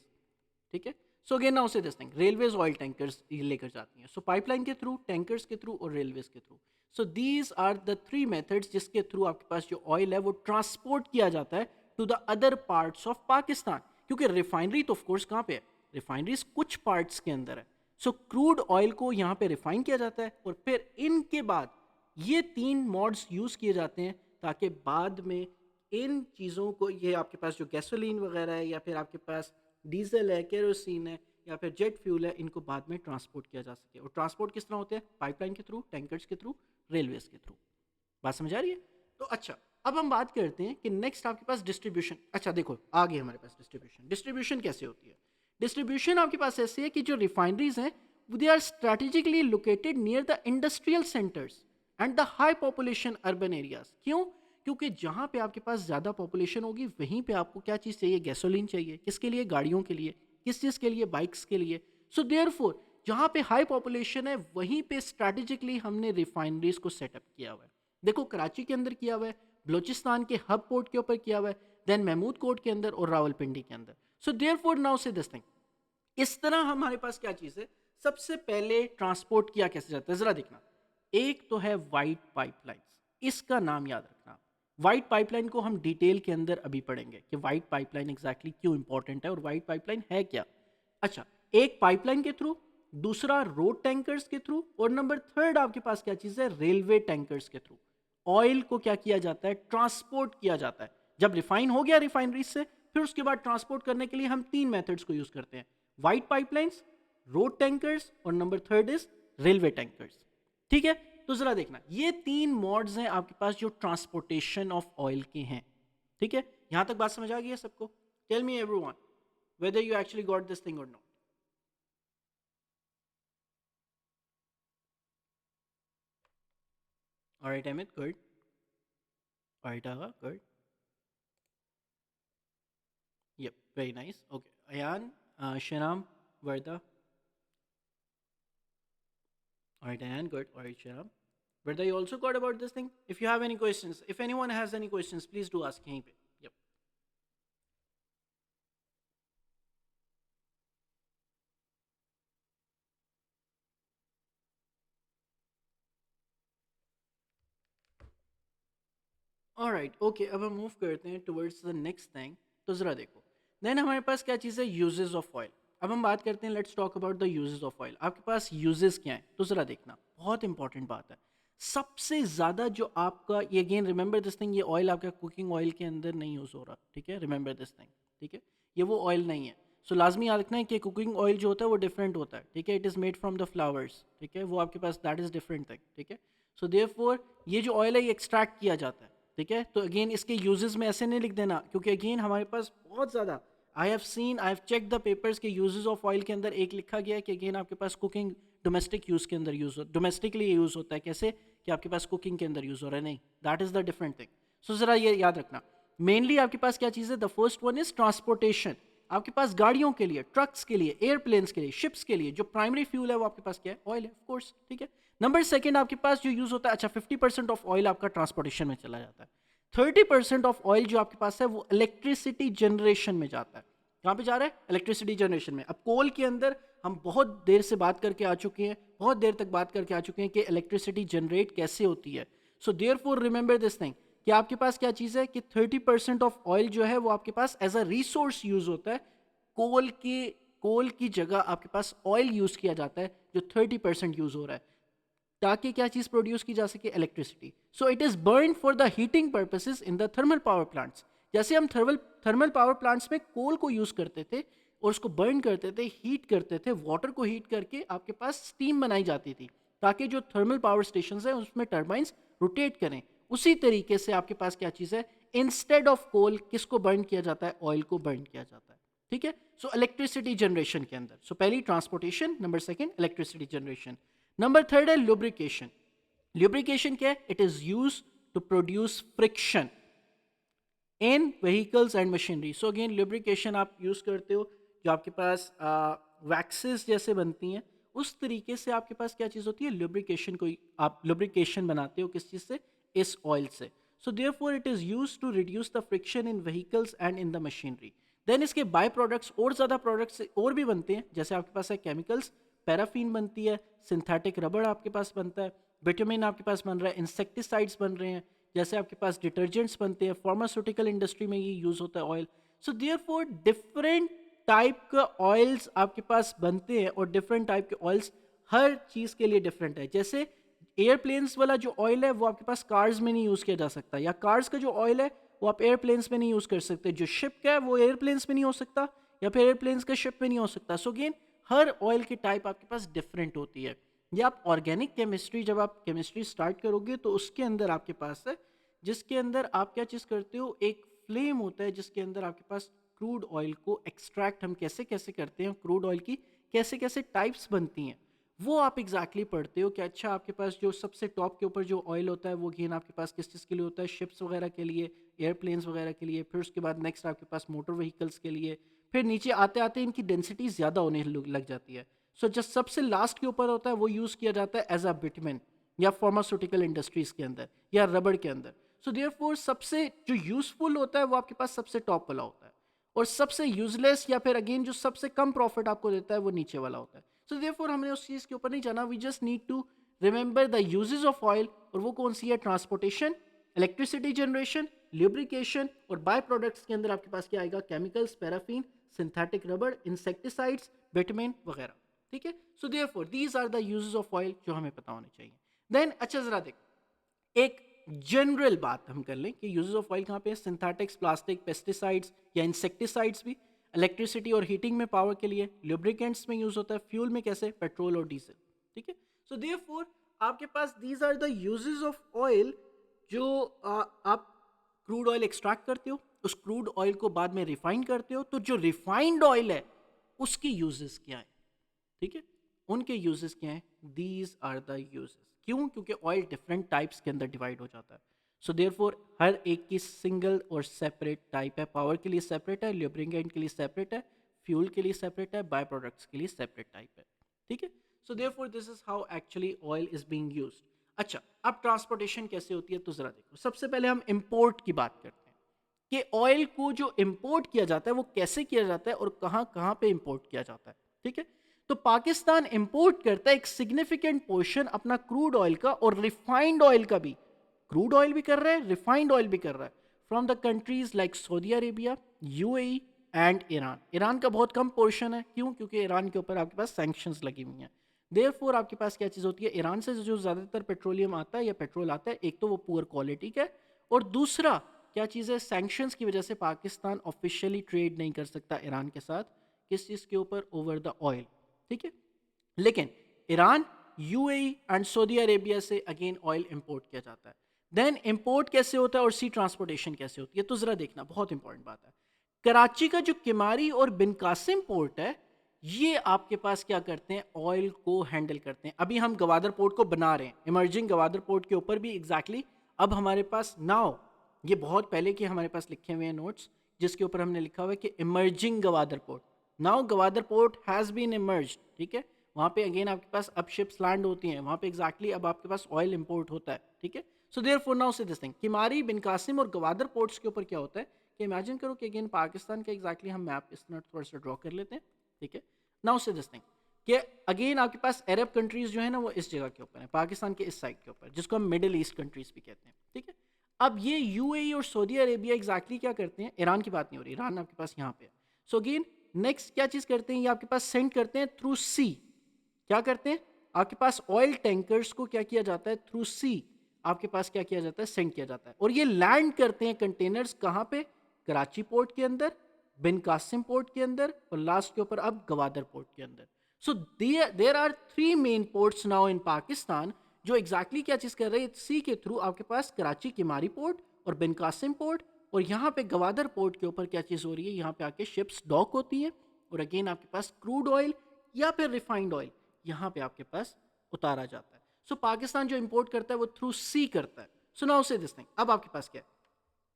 ठीक है। So again now say this thing, railways oil tankers ये लेकर जाती हैं। सो पाइपलाइन के थ्रू, टैंकर्स के थ्रू और रेलवेज के through. So these are the three methods जिसके थ्रू आपके पास जो ऑयल है वो ट्रांसपोर्ट किया जाता है to the other parts of Pakistan. क्योंकि रिफाइनरी तो ऑफकोर्स कहाँ पे है, रिफाइनरीज कुछ पार्ट्स के अंदर है। सो क्रूड ऑयल को यहाँ पे रिफाइन किया जाता है और फिर इनके बाद ये तीन मॉड्स यूज़ किए जाते हैं ताकि बाद में इन चीज़ों को, ये आपके पास जो गैसोलीन वगैरह है या फिर आपके पास डीजल है, केरोसिन है या फिर जेट फ्यूल है, इनको बाद में ट्रांसपोर्ट किया जा सके। और ट्रांसपोर्ट किस तरह होते हैं, पाइपलाइन के थ्रू, टैंकर्स के थ्रू, रेलवेज के थ्रू। बात समझ आ रही है? तो अच्छा, अब हम बात करते हैं कि नेक्स्ट आपके पास डिस्ट्रीब्यूशन। अच्छा देखो आ गई हमारे पास डिस्ट्रीब्यूशन। डिस्ट्रीब्यूशन कैसे होती है, डिस्ट्रीब्यूशन आपके पास ऐसे है कि जो रिफाइनरीज हैं they are strategically located near the industrial centres and the high population urban areas. क्यों? क्योंकि जहां पे आपके पास ज़्यादा पॉपुलेशन होगी वहीं पे आपको क्या चीज़ चाहिए, गैसोलीन चाहिए। किसके लिए, गाड़ियों के लिए। किस चीज़ के लिए, बाइक्स के लिए। सो देयरफॉर जहां पे हाई पॉपुलेशन है वहीं पे स्ट्रैटेजिकली हमने रिफाइनरीज को सेटअप किया हुआ है। देखो कराची के अंदर किया हुआ है, बलोचिस्तान के हब पोर्ट के ऊपर किया हुआ है, देन महमूद कोट के अंदर और रावलपिंडी के अंदर। So therefore now say this thing, इस तरह हमारे पास क्या चीज़ है, सबसे पहले ट्रांसपोर्ट किया कैसे जाता है ज़रा देखना। एक तो है वाइट पाइपलाइंस, इसका नाम याद रखना। वाइट पाइपलाइन को हम डिटेल के अंदर अभी पढ़ेंगे कि वाइट पाइपलाइन एग्जैक्टली क्यों इंपॉर्टेंट है और वाइट पाइपलाइन है क्या। अच्छा, एक पाइपलाइन के थ्रू, दूसरा रोड टैंकर्स के थ्रू और नंबर थर्ड आपके पास क्या चीज़ है, रेलवे टैंकर्स के थ्रू। ऑयल को क्या किया जाता है, ट्रांसपोर्ट किया जाता है। जब रिफाइन हो गया रिफाइनरी से, फिर उसके बाद ट्रांसपोर्ट करने के लिए हम तीन मेथड्स को यूज करते हैं, वाइट पाइपलाइंस, रोड टैंकर्स और number third is railway tankers. ठीक है, तो जरा देखना ये तीन मोड्स हैं आपके पास जो ट्रांसपोर्टेशन ऑफ ऑयल के हैं। ठीक है, यहां तक बात समझ आ गई है सबको? Tell me everyone whether you actually got this thing or not. All right, Amit, good. All right, Aga, good. Yep, very nice. Okay, Ayan, Shanam, Varda. All right, Ayan, good. All right, Shanam. Varda, you also got about this thing? If you have any questions, if anyone has any questions, please do ask. Yahin pe. Yep. Alright, okay, अब हम move करते हैं towards the next thing. तो ज़रा देखो, then हमारे पास क्या चीज़ है, यूजेस ऑफ ऑयल। अब हम बात करते हैं, let's talk about the uses of oil. आपके पास यूजेस क्या हैं, तो ज़रा देखना, बहुत इंपॉर्टेंट बात है। सबसे ज़्यादा जो आपका, ये अगेन रिमेंबर दिस थिंग, ये ऑयल आपका कुकिंग ऑयल के अंदर नहीं यूज़ हो रहा, ठीक है, रिमेंबर दिस थिंग, ठीक है, ये वो ऑयल नहीं है। सो लाजमी याद रखना है कि कुकिंग ऑयल जो होता है वो डिफरेंट होता है, ठीक है, it is made from the flowers, ठीक है, वो आपके पास दैट इज़ डिफरेंट थिंग, ठीक है। सो देयरफॉर ये जो ऑयल है ये एक्सट्रैक्ट किया जाता है, ठीक है। तो अगेन इसके यूजेस में ऐसे नहीं लिख देना, क्योंकि अगेन हमारे पास बहुत ज़्यादा, I have seen, I have check the papers के यूजेस ऑफ ऑयल के अंदर एक लिखा गया है कि अगेन आपके पास कुकिंग डोमेस्टिक यूज़ के अंदर यूज़ हो, डोमेस्टिकली यूज़ होता है, कैसे कि आपके पास कुकिंग के अंदर यूज़ हो रहा है, नहीं, that is the different thing. So ज़रा ये याद रखना, मेनली आपके पास क्या चीज़ है, the first one is transportation. आपके पास गाड़ियों के लिए, ट्रक्स के लिए, एयरप्लेन्स के लिए, शिप्स के लिए जो प्राइमरी फ्यूल है वो आपके पास क्या है, ऑयल है, ऑफ कोर्स, ठीक है। नंबर सेकंड आपके पास जो यूज़ होता है, अच्छा 50% ऑफ ऑयल आपका ट्रांसपोर्टेशन में चला जाता है। 30% ऑफ ऑयल जो आपके पास है वो इलेक्ट्रिसिटी जनरेशन में जाता है। कहाँ पे जा रहा है, इलेक्ट्रिसिटी जनरेशन में। अब कोल के अंदर हम बहुत देर से बात करके आ चुके हैं, बहुत देर तक बात करके आ चुके हैं कि इलेक्ट्रिसिटी जनरेट कैसे होती है। So therefore remember this thing कि आपके पास क्या चीज़ है कि 30% ऑफ ऑयल जो है वो आपके पास एज अ रिसोर्स यूज होता है। कोल की कोल की जगह आपके पास ऑयल यूज किया जाता है जो 30% यूज हो रहा है, ताकि क्या चीज़ प्रोड्यूस की जा सके, electricity. So it is burn for the heating purposes in the thermal power plants. जैसे हम थर्मल पावर प्लांट्स में कोल को यूज़ करते थे और उसको बर्न करते थे, हीट करते थे, वाटर को हीट करके आपके पास स्टीम बनाई जाती थी ताकि जो थर्मल पावर स्टेशन है उसमें टर्बाइंस रोटेट करें। उसी तरीके से आपके पास क्या चीज़ है, इंस्टेड ऑफ कोल किसको बर्न किया जाता है, ऑयल को बर्न किया जाता है, ठीक है। सो इलेक्ट्रिसिटी जनरेशन के अंदर, सो पहली transportation, number second electricity generation, number third है लुब्रिकेशन। लुब्रिकेशन क्या है, it is use to produce friction in vehicles and machinery. So again lubrication आप यूज करते हो जो आपके पास वैक्सेस जैसे बनती हैं, उस तरीके से आपके पास क्या चीज़ होती है, लुब्रिकेशन, कोई आप लुब्रिकेशन बनाते हो किस चीज़ से, इस ऑयल से. So therefore it is used to reduce the friction in vehicles and in the machinery. Then इसके बाय प्रोडक्ट्स और ज़्यादा प्रोडक्ट्स और भी बनते हैं, जैसे आपके पास है केमिकल्स, पैराफिन बनती है, सिंथेटिक रबड़ आपके पास बनता है, विटामिन आपके पास बन रहा है, इंसेक्टिसाइड्स बन रहे हैं, जैसे आपके पास डिटर्जेंट्स बनते हैं, फार्मास्यूटिकल इंडस्ट्री में ये यूज़ होता है oil. So therefore different type का ऑयल्स आपके पास बनते हैं, और डिफरेंट टाइप के ऑयल्स हर चीज़ के लिए डिफरेंट है. जैसे एयरप्लेन्स वाला जो ऑयल है वो आपके पास कार्स में नहीं यूज़ किया जा सकता, या कार्स का जो ऑयल है वो आप एयरप्लेन्स में नहीं यूज़ कर सकते, जो शिप का है वो एयरप्लेन्स में नहीं हो सकता, या फिर एयरप्लेन्स का शिप में नहीं हो सकता. सो अगेन हर ऑयल की टाइप आपके पास डिफरेंट होती है. ये आप ऑर्गेनिक केमिस्ट्री, जब आप केमिस्ट्री स्टार्ट करोगे तो उसके अंदर आपके पास है, जिसके अंदर आप क्या चीज़ करते हो, एक फ्लेम होता है जिसके अंदर आपके पास क्रूड ऑयल को एक्सट्रैक्ट हम कैसे कैसे करते हैं, क्रूड ऑयल की कैसे कैसे टाइप्स बनती हैं, वो आप एग्जैक्टली पढ़ते हो. कि अच्छा आपके पास जो सबसे टॉप के ऊपर जो ऑयल होता है वो गेन आपके पास किस चीज़ के लिए होता है, शिप्स वगैरह के लिए, एयरप्लेन्स वगैरह के लिए, फिर उसके बाद नेक्स्ट आपके पास मोटर व्हीकल्स के लिए, फिर नीचे आते आते इनकी डेंसिटी ज़्यादा होने लग जाती है. सो जो सबसे लास्ट के ऊपर होता है वो यूज़ किया जाता है एज अ बिटमिन, या फार्मास्यूटिकल इंडस्ट्रीज के अंदर, या रबड़ के अंदर. सो देयरफॉर सबसे जो यूजफुल होता है वो आपके पास सबसे टॉप वाला होता है, और सबसे यूजलेस या फिर अगेन जो सबसे कम प्रॉफिट आपको देता है वो नीचे वाला होता है. सो देयरफॉर हमने उस चीज़ के ऊपर नहीं जाना, we just need to remember the uses of oil. और वो कौन सी है, ट्रांसपोर्टेशन, इलेक्ट्रिसिटी जनरेशन, ल्यूब्रिकेशन, और बाय प्रोडक्ट्स के अंदर आपके पास क्या आएगा, केमिकल्स, पैराफिन, सिंथेटिक रबड़, इंसेक्टिसाइड्स, विटामिन वगैरह. ठीक है. So therefore these are the uses of oil जो हमें पता होने चाहिए. देन अच्छा जरा देख, एक जनरल बात हम कर लें कि यूजेस ऑफ ऑयल कहाँ पे है, सिंथेटिक्स, प्लास्टिक, पेस्टिसाइड्स या इंसेक्टिसाइड्स भी, इलेक्ट्रिसिटी और हीटिंग में पावर के लिए, लुब्रिकेंट्स में यूज होता है, फ्यूल में कैसे, पेट्रोल और डीजल. ठीक है. सो देयरफॉर आपके पास these are the uses of oil. जो आप क्रूड ऑयल एक्सट्रैक्ट करते हो, उस क्रूड ऑयल को बाद में रिफाइन करते हो, तो जो रिफाइंड ऑयल है उसकी यूजेस क्या है. ठीक है. उनके यूजेस क्या हैं, दीज आर द यूजेस. क्यों, क्योंकि ऑयल डिफरेंट टाइप्स के अंदर डिवाइड हो जाता है. सो देयरफॉर हर एक की सिंगल और सेपरेट टाइप है, पावर के लिए सेपरेट है, लुब्रिकेंट के लिए सेपरेट है, फ्यूल के लिए सेपरेट है, बाय प्रोडक्ट्स के लिए सेपरेट टाइप है. ठीक है. So therefore this is how actually oil is being used. अच्छा, अब ट्रांसपोर्टेशन कैसे होती है, तो जरा देखो. सबसे पहले हम इंपोर्ट की बात करते हैं कि ऑयल को जो इंपोर्ट किया जाता है वो कैसे किया जाता है और कहाँ कहाँ पे इंपोर्ट किया जाता है. ठीक है. तो पाकिस्तान इंपोर्ट करता है एक सिग्निफिकेंट पोर्शन अपना क्रूड ऑयल का, और रिफाइंड ऑयल का भी. क्रूड ऑयल भी कर रहा है, रिफाइंड ऑयल भी कर रहा है, from the countries like Saudi Arabia, UAE and Iran. Iran का बहुत कम पोर्शन है. क्यों, क्योंकि ईरान के ऊपर आपके पास सैंक्शंस लगी हुई हैं. देयरफॉर आपके पास क्या चीज़ होती है, ईरान से जो ज़्यादातर पेट्रोलियम आता है या पेट्रोल आता है, एक तो वो पुअर क्वालिटी का है, और दूसरा क्या चीज़ है, सैंक्शंस की वजह से पाकिस्तान ऑफिशियली ट्रेड नहीं कर सकता ईरान के साथ. किस चीज़ के ऊपर, ओवर द ऑयल. ठीक है. लेकिन Iran, UAE and Saudi Arabia से अगेन ऑयल इंपोर्ट किया जाता है. देन इंपोर्ट कैसे होता है और सी ट्रांसपोर्टेशन कैसे होती है, तो जरा देखना, बहुत इंपॉर्टेंट बात है. कराची का जो किमारी और बिन कासिम पोर्ट है, ये आपके पास क्या करते हैं, ऑयल को हैंडल करते हैं. अभी हम गवादर पोर्ट को बना रहे हैं, इमर्जिंग गवादर पोर्ट के ऊपर भी एग्जैक्टली अब हमारे पास नाउ, ये बहुत पहले के हमारे पास लिखे हुए हैं नोट्स, जिसके ऊपर हमने लिखा हुआ है कि emerging Gwadar port. Now Gwadar port has been emerged. ठीक है. वहाँ पे अगेन आपके पास अब शिप्स लैंड होती हैं, वहाँ पे एग्जैक्टली अब आपके पास ऑयल इंपोर्ट होता है. ठीक है. So therefore now say this thing, किमारी, बिन कासिम और गवादर पोर्ट्स के ऊपर क्या होता है कि इमेजिन करो कि अगेन पाकिस्तान का एग्जैक्टली हम मैप इस तरह थोड़ा सा ड्रॉ कर लेते हैं. ठीक है. नाउ से दिस थिंग कि अगेन आपके पास अरब कंट्रीज जो है ना वो इस जगह के ऊपर है, पाकिस्तान के इस साइड के ऊपर, जिसको हम मिडिल ईस्ट कंट्रीज भी कहते हैं. ठीक है. अब ये यूएई और सऊदी अरेबिया एग्जैक्टली क्या करते हैं, ईरान की बात नहीं हो रही, ईरान आपके पास यहाँ पे है. सो अगेन नेक्स्ट क्या चीज़ करते हैं, ये आपके पास सेंड करते हैं थ्रू सी. क्या करते हैं, आपके पास ऑयल टैंकर्स को क्या किया जाता है, थ्रू सी आपके पास क्या किया जाता है, सेंड किया जाता है. और ये लैंड करते हैं कंटेनर्स कहाँ पे, कराची पोर्ट के अंदर, बिन कासिम पोर्ट के अंदर, और लास्ट के ऊपर अब गवादर पोर्ट के अंदर. So there are 3 main ports now in Pakistan जो एग्जैक्टली क्या चीज़ कर रहे हैं, सी के थ्रू आपके पास कराची किमारी पोर्ट और बिन कासिम पोर्ट, और यहाँ पे गवादर पोर्ट के ऊपर क्या चीज़ हो रही है, यहाँ पे आके शिप्स डॉक होती हैं, और अगेन आपके पास क्रूड ऑयल या फिर रिफाइंड ऑयल यहाँ पे आपके पास उतारा जाता है. सो पाकिस्तान जो इंपोर्ट करता है वो थ्रू सी करता है. So now say this thing, अब आपके पास क्या है,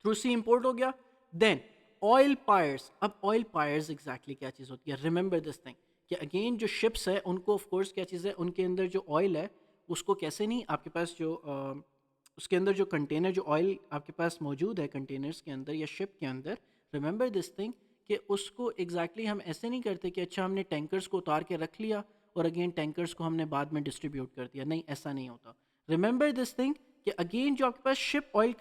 थ्रू सी इंपोर्ट हो गया. Then oil piers. अब ऑयल पायर्स एग्जैक्टली क्या चीज़ होती है, रिमेंबर दिस थिंग कि अगेन जो शिप्स है उनको ऑफ कोर्स क्या चीज़ है, उनके अंदर जो ऑयल है उसको कैसे नहीं आपके पास जो उसके अंदर जो कंटेनर जो ऑयल आपके पास मौजूद है कंटेनर्स के अंदर या शिप के अंदर, रिमेंबर दिस थिंग कि उसको एग्जैक्टली हम ऐसे नहीं करते कि अच्छा हमने टैंकर्स को उतार के रख लिया और अगेन टैंकर्स को हमने बाद में डिस्ट्रीब्यूट कर दिया, नहीं ऐसा नहीं होता। रिमेंबर दिस थिंग कि अगेन जो आपके पास शिप ऑयल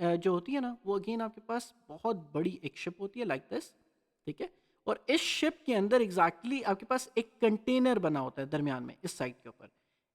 जो होती है ना वो अगेन आपके पास बहुत बड़ी एक शिप होती है लाइक दिस, ठीक है। और इस शिप के अंदर एग्जैक्टली आपके पास एक कंटेनर बना होता है दरमियान में, इस साइड के ऊपर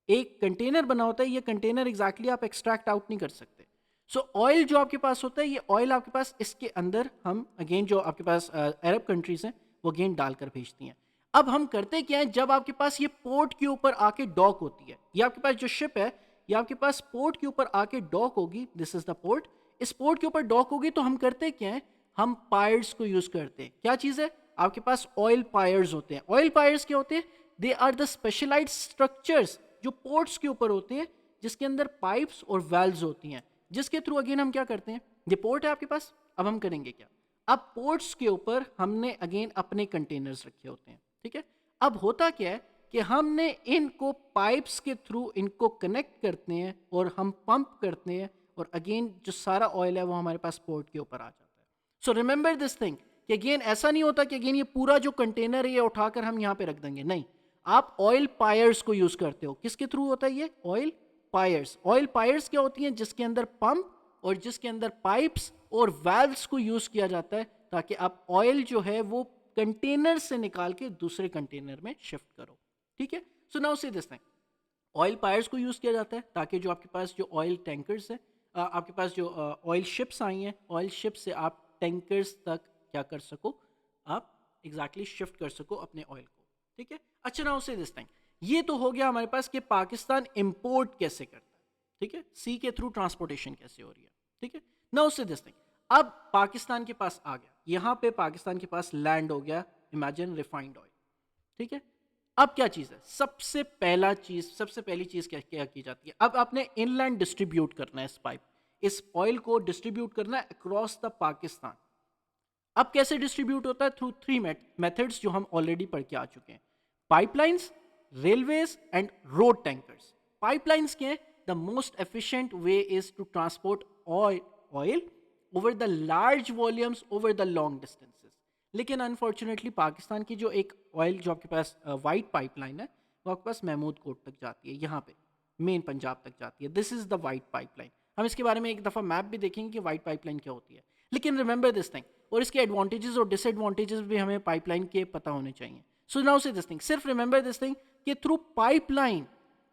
एक कंटेनर बना होता है। ये कंटेनर एग्जैक्टली आप एक्सट्रैक्ट आउट नहीं कर सकते। सो ऑयल जो आपके पास होता है, ये ऑयल आपके पास इसके अंदर हम अगेन जो आपके पास अरब कंट्रीज हैं वो अगेन डालकर भेजती हैं। अब हम करते क्या है, जब आपके पास ये पोर्ट के ऊपर आके डॉक होती है, ये आपके पास जो शिप है ये आपके पास पोर्ट के ऊपर आके डॉक होगी, दिस इज द पोर्ट। इस पोर्ट के ऊपर डॉक होगी तो हम करते क्या है, हम पायर्स को यूज करते हैं। क्या चीज है, आपके पास ऑयल पायर्स होते हैं। ऑयल पायर्स क्या होते हैं, they are the specialised structures जो पोर्ट्स के ऊपर होते हैं, जिसके अंदर पाइप्स और वेल्व्स होती हैं, जिसके थ्रू अगेन हम क्या करते हैं, ये पोर्ट है आपके पास, अब हम करेंगे क्या, अब पोर्ट्स के ऊपर हमने अगेन अपने कंटेनर्स रखे होते हैं, ठीक है। अब होता क्या है कि हमने इनको पाइप्स के थ्रू इनको कनेक्ट करते हैं और हम पंप करते हैं और अगेन जो सारा ऑयल है वो हमारे पास पोर्ट के ऊपर आ जाता है। सो रिमेंबर दिस थिंग कि अगेन ऐसा नहीं होता कि अगेन ये पूरा जो कंटेनर है ये उठाकर हम यहाँ पे रख देंगे, नहीं, आप ऑयल पायर्स को यूज करते हो। किसके थ्रू होता है ये ऑयल पायर्स। ऑयल पायर्स क्या होती हैं, जिसके अंदर पंप और जिसके अंदर पाइप्स और वाल्व्स को यूज किया जाता है ताकि आप ऑयल जो है वो कंटेनर से निकाल के दूसरे कंटेनर में शिफ्ट करो, ठीक है। So now see this thing, oil pierce को यूज किया जाता है ताकि जो आपके पास जो ऑयल टैंकर्स है, आपके पास जो ऑयल शिप्स आई हैं, ऑयल शिप से आप टैंकर्स तक क्या कर सको, आप एग्जैक्टली शिफ्ट कर सको अपने ऑयल को, ठीक है। अच्छा नाउ से दिस थिंग, ये तो हो गया हमारे पास कि पाकिस्तान इंपोर्ट कैसे करता है, ठीक है, सी के थ्रू ट्रांसपोर्टेशन कैसे हो रही है, ठीक है। नाउ से दिस थिंग, अब पाकिस्तान के पास आ गया, यहां पे पाकिस्तान के पास लैंड हो गया, इमेजिन रिफाइंड ऑयल, ठीक है। अब क्या चीज है, सबसे पहली चीज क्या क्या की जाती है, अब आपने इनलैंड डिस्ट्रीब्यूट करना है इस पाइप, इस ऑयल को डिस्ट्रीब्यूट करना है अक्रॉस द पाकिस्तान। अब कैसे डिस्ट्रीब्यूट होता है, थ्रू थ्री मेथड्स जो हम ऑलरेडी पढ़ के आ चुके हैं, pipelines, railways and road tankers. Pipelines क्या है, the most efficient way is to transport oil over the large volumes over the long distances. लेकिन अनफॉर्चुनेटली पाकिस्तान की जो एक ऑयल जो आपके पास वाइट पाइपलाइन है वो आपके पास महमूद कोट तक जाती है, यहाँ पे मेन पंजाब तक जाती है, this is the white pipeline. हम इसके बारे में एक दफ़ा मैप भी देखेंगे कि वाइट पाइपलाइन क्या होती है। लेकिन रिमेंबर दिस थिंग, और इसके एडवांटेजेस और डिसएडवांटेजेस भी हमें पाइपलाइन के पता होने चाहिए। So now say this thing, सिर्फ रिमेंबर दिस थिंग कि थ्रू पाइपलाइन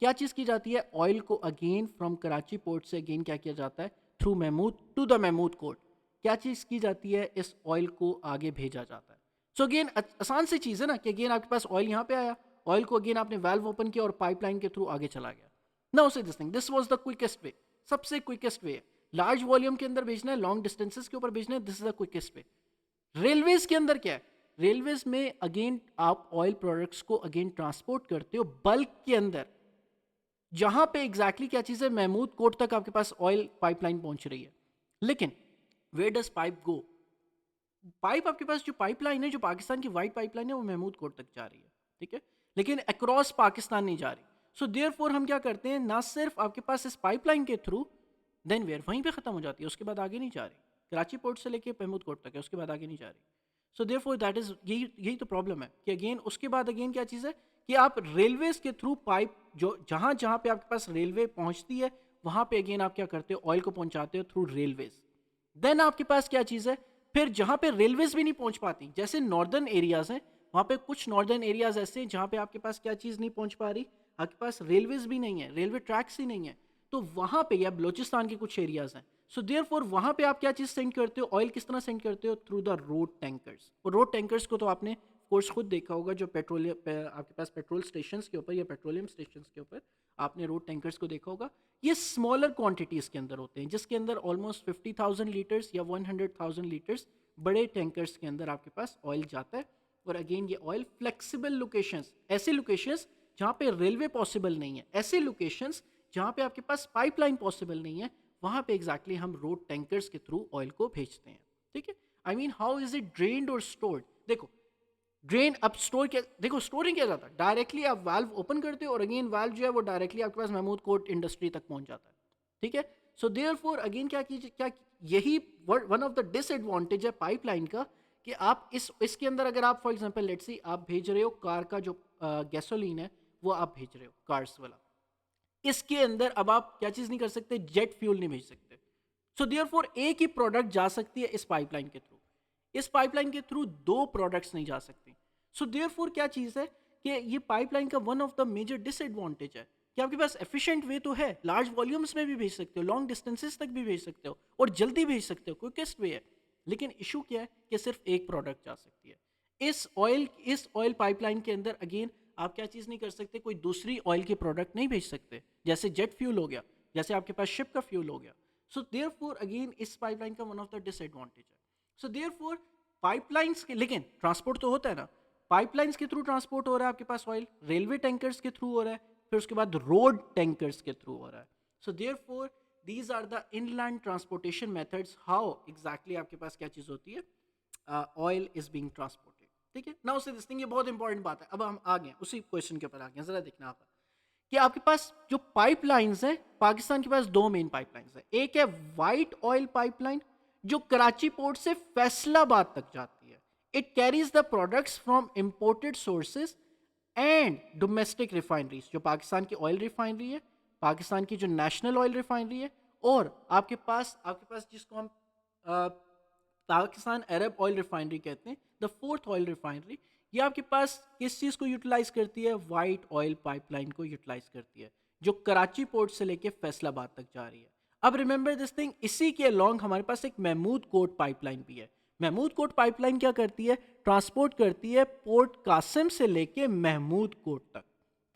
क्या चीज़ की जाती है, ऑयल को अगेन फ्रॉम कराची पोर्ट से अगेन क्या किया जाता है, through Mahmood to the Mahmood Kot क्या चीज़ की जाती है, इस ऑयल को आगे भेजा जाता है। सो अगेन आसान सी चीज़ है ना कि अगेन आपके पास ऑयल यहाँ पे आया, ऑयल को अगेन आपने वाल्व ओपन किया और पाइपलाइन के थ्रू आगे चला गया। Now say this thing, this was the quickest वे, सबसे क्विकेस्ट वे। लार्ज वॉल्यूम के अंदर भेजना है, लॉन्ग डिस्टेंसेस के ऊपर भेजना है, this is the quickest way. Railways के अंदर क्या है, रेलवेज में अगेन आप ऑयल प्रोडक्ट्स को अगेन ट्रांसपोर्ट करते हो बल्क के अंदर, जहां पे एग्जैक्टली क्या चीज़ है, महमूद कोट तक आपके पास ऑयल पाइपलाइन पहुंच रही है। लेकिन where does pipe go, pipe आपके पास जो पाइपलाइन है, जो पाकिस्तान की वाइट पाइपलाइन है वो महमूद कोट तक जा रही है, ठीक है, लेकिन अक्रॉस पाकिस्तान नहीं जा रही। सो देयरफॉर हम क्या करते हैं, ना सिर्फ आपके पास इस पाइपलाइन के थ्रू देन वेयर वहीं पे खत्म हो जाती है, उसके बाद आगे नहीं जा रही, कराची पोर्ट से लेके महमूद कोट तक है, उसके बाद आगे नहीं जा रही। सो देयरफॉर दैट इज, यही तो प्रॉब्लम है कि अगेन उसके बाद अगेन क्या चीज़ है कि आप रेलवेज के थ्रू पाइप जो जहां जहां पे आपके पास रेलवे पहुंचती है वहां पे अगेन आप क्या करते हो, ऑयल को पहुंचाते हो थ्रू रेलवेज। देन आपके पास क्या चीज़ है, फिर जहां पे रेलवेज भी नहीं पहुंच पाती, जैसे नॉर्दर्न एरियाज हैं, वहां पे कुछ नॉर्दर्न एरियाज ऐसे हैं जहां पे आपके पास क्या चीज़ नहीं पहुंच पा रही, आपके पास रेलवेज भी नहीं है, रेलवे ट्रैक्स ही नहीं है, तो वहां पे या बलोचिस्तान के कुछ एरियाज हैं। सो देयरफॉर वहां पे आप क्या चीज़ सेंड करते हो, ऑयल किस तरह सेंड करते हो, थ्रू द रोड टैंकर्स। और रोड टैंकर्स को तो आपने कोर्स खुद देखा होगा, जो पेट्रोलियम आपके पास पेट्रोल स्टेशन के ऊपर या पेट्रोलियम स्टेशन के ऊपर आपने रोड टैंकर्स को देखा होगा। ये स्मॉलर क्वांटिटीज़ के अंदर होते हैं, जिसके अंदर ऑलमोस्ट 50,000 लीटर्स या 100,000 लीटर्स बड़े टैंकर्स के अंदर आपके पास ऑयल जाता है। और अगेन ये ऑयल फ्लेक्सिबल लोकेशंस, ऐसे लोकेशंस जहाँ पे रेलवे पॉसिबल नहीं है, ऐसे लोकेशंस जहाँ पे आपके पास पाइपलाइन पॉसिबल नहीं है, वहाँ पे एग्जैक्टली हम रोड टैंकर्स के थ्रू ऑयल को भेजते हैं, ठीक है। I mean how is it drained और स्टोर्ड, देखो ड्रेन अब स्टोर क्या, देखो स्टोरिंग क्या जाता है, डायरेक्टली आप वाल्व ओपन करते हो और अगेन वाल्व जो है वो डायरेक्टली आपके पास महमूद कोट इंडस्ट्री तक पहुंच जाता है, ठीक है। सो देयर फोर अगेन क्या कीजिए, क्या यही वन ऑफ द डिसएडवांटेज है पाइपलाइन का, कि आप इसके अंदर अगर आप फॉर एग्जांपल लेट्स सी आप भेज रहे हो कार का जो गैसोलीन है वो आप भेज रहे हो कार्स वाला, इसके अंदर अब आप क्या चीज नहीं कर सकते, जेट फ्यूल नहीं भेज सकते। सो देयर फोर एक ही प्रोडक्ट जा सकती है इस पाइपलाइन के थ्रू, इस पाइपलाइन के थ्रू दो प्रोडक्ट्स नहीं जा सकती। सो देयर फोर क्या चीज है कि ये पाइपलाइन का one of the major disadvantage है कि आपके पास एफिशिएंट वे तो है, लार्ज वॉल्यूम्स में भी भेज सकते हो, लॉन्ग डिस्टेंसेस तक भी भेज सकते हो और जल्दी भेज सकते हो, क्विकेस्ट वे है। लेकिन इशू क्या है कि सिर्फ एक प्रोडक्ट जा सकती है इस ऑयल पाइपलाइन के अंदर। अगेन आप क्या चीज़ नहीं कर सकते, कोई दूसरी ऑयल के प्रोडक्ट नहीं भेज सकते, जैसे जेट फ्यूल हो गया, जैसे आपके पास शिप का फ्यूल हो गया। सो देयर फोर अगेन इस पाइपलाइन का वन ऑफ द डिसएडवांटेज है। सो देयर फोर पाइपलाइंस के, लेकिन ट्रांसपोर्ट तो होता है ना, पाइपलाइंस के थ्रू ट्रांसपोर्ट हो रहा है आपके पास ऑयल, रेलवे टैंकर्स के थ्रू हो रहा है, फिर उसके बाद रोड टैंकर्स के थ्रू हो रहा है। So therefore these are the inland transportation methods, how exactly आपके पास क्या चीज़ होती है, ऑयल इज बीइंग ट्रांसपोर्टेड, ठीक है। नाउ से दिस थिंग, ये बहुत इंपॉर्टेंट बात है। अब हम आ गए उसी क्वेश्चन के ऊपर आ गए, जरा देखना आप कि आपके पास जो पाइपलाइंस है, पाकिस्तान के पास दो मेन पाइपलाइंस है। एक है वाइट ऑयल पाइपलाइन जो कराची पोर्ट से फैसलाबाद तक जाती है, it carries the products from imported sources and domestic refineries, जो पाकिस्तान की ऑयल रिफाइनरी है, पाकिस्तान की जो नेशनल ऑयल रिफाइनरी है, और आपके पास जिसको हम पाकिस्तान अरब ऑयल रिफाइनरी कहते हैं, द फोर्थ ऑयल रिफाइनरी, ये आपके पास किस चीज़ को यूटिलाइज करती है, वाइट ऑयल पाइपलाइन को यूटिलाइज करती है, जो कराची पोर्ट से लेके फैसलाबाद तक जा रही है। अब रिमेंबर दिस थिंग, इसी के लॉन्ग हमारे पास एक महमूद कोट पाइपलाइन भी है। महमूद कोट पाइपलाइन क्या करती है, ट्रांसपोर्ट करती है पोर्ट कासिम से लेके महमूद कोट तक।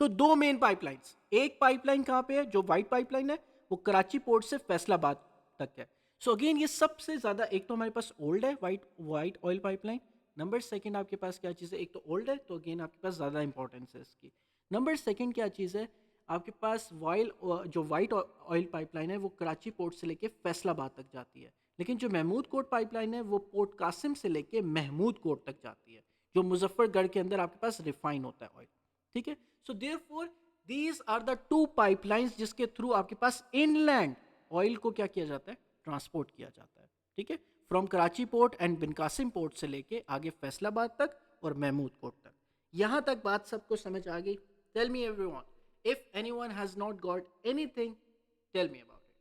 तो दो मेन पाइपलाइंस, एक पाइपलाइन कहाँ पे है जो वाइट पाइपलाइन है, वो कराची पोर्ट से फैसलाबाद तक है। सो अगेन ये सबसे ज्यादा, एक तो हमारे पास ओल्ड है white white oil pipeline, number second आपके पास क्या चीज़ है, एक तो ओल्ड है तो अगेन आपके पास ज़्यादा इंपॉर्टेंस है इसकी। नंबर सेकंड क्या चीज़ है, आपके पास जो वाइट ऑयल पाइपलाइन है वो कराची पोर्ट से लेके फैसलाबाद तक जाती है, लेकिन जो महमूद कोट पाइपलाइन है वो पोर्ट कासिम से लेके महमूद कोट तक जाती है, जो मुजफ्फरगढ़ के अंदर आपके पास रिफाइन होता है ऑयल, ठीक है। So therefore these are the two pipelines जिसके थ्रू आपके पास इनलैंड ऑयल को क्या किया जाता है, ट्रांसपोर्ट किया जाता है, ठीक है, from Karachi port and Bin Qasim port से लेके आगे फैसलाबाद तक और महमूद कोट तक। यहां तक बात सबको समझ आ गई? Tell me everyone, if anyone has not got anything, tell me about it.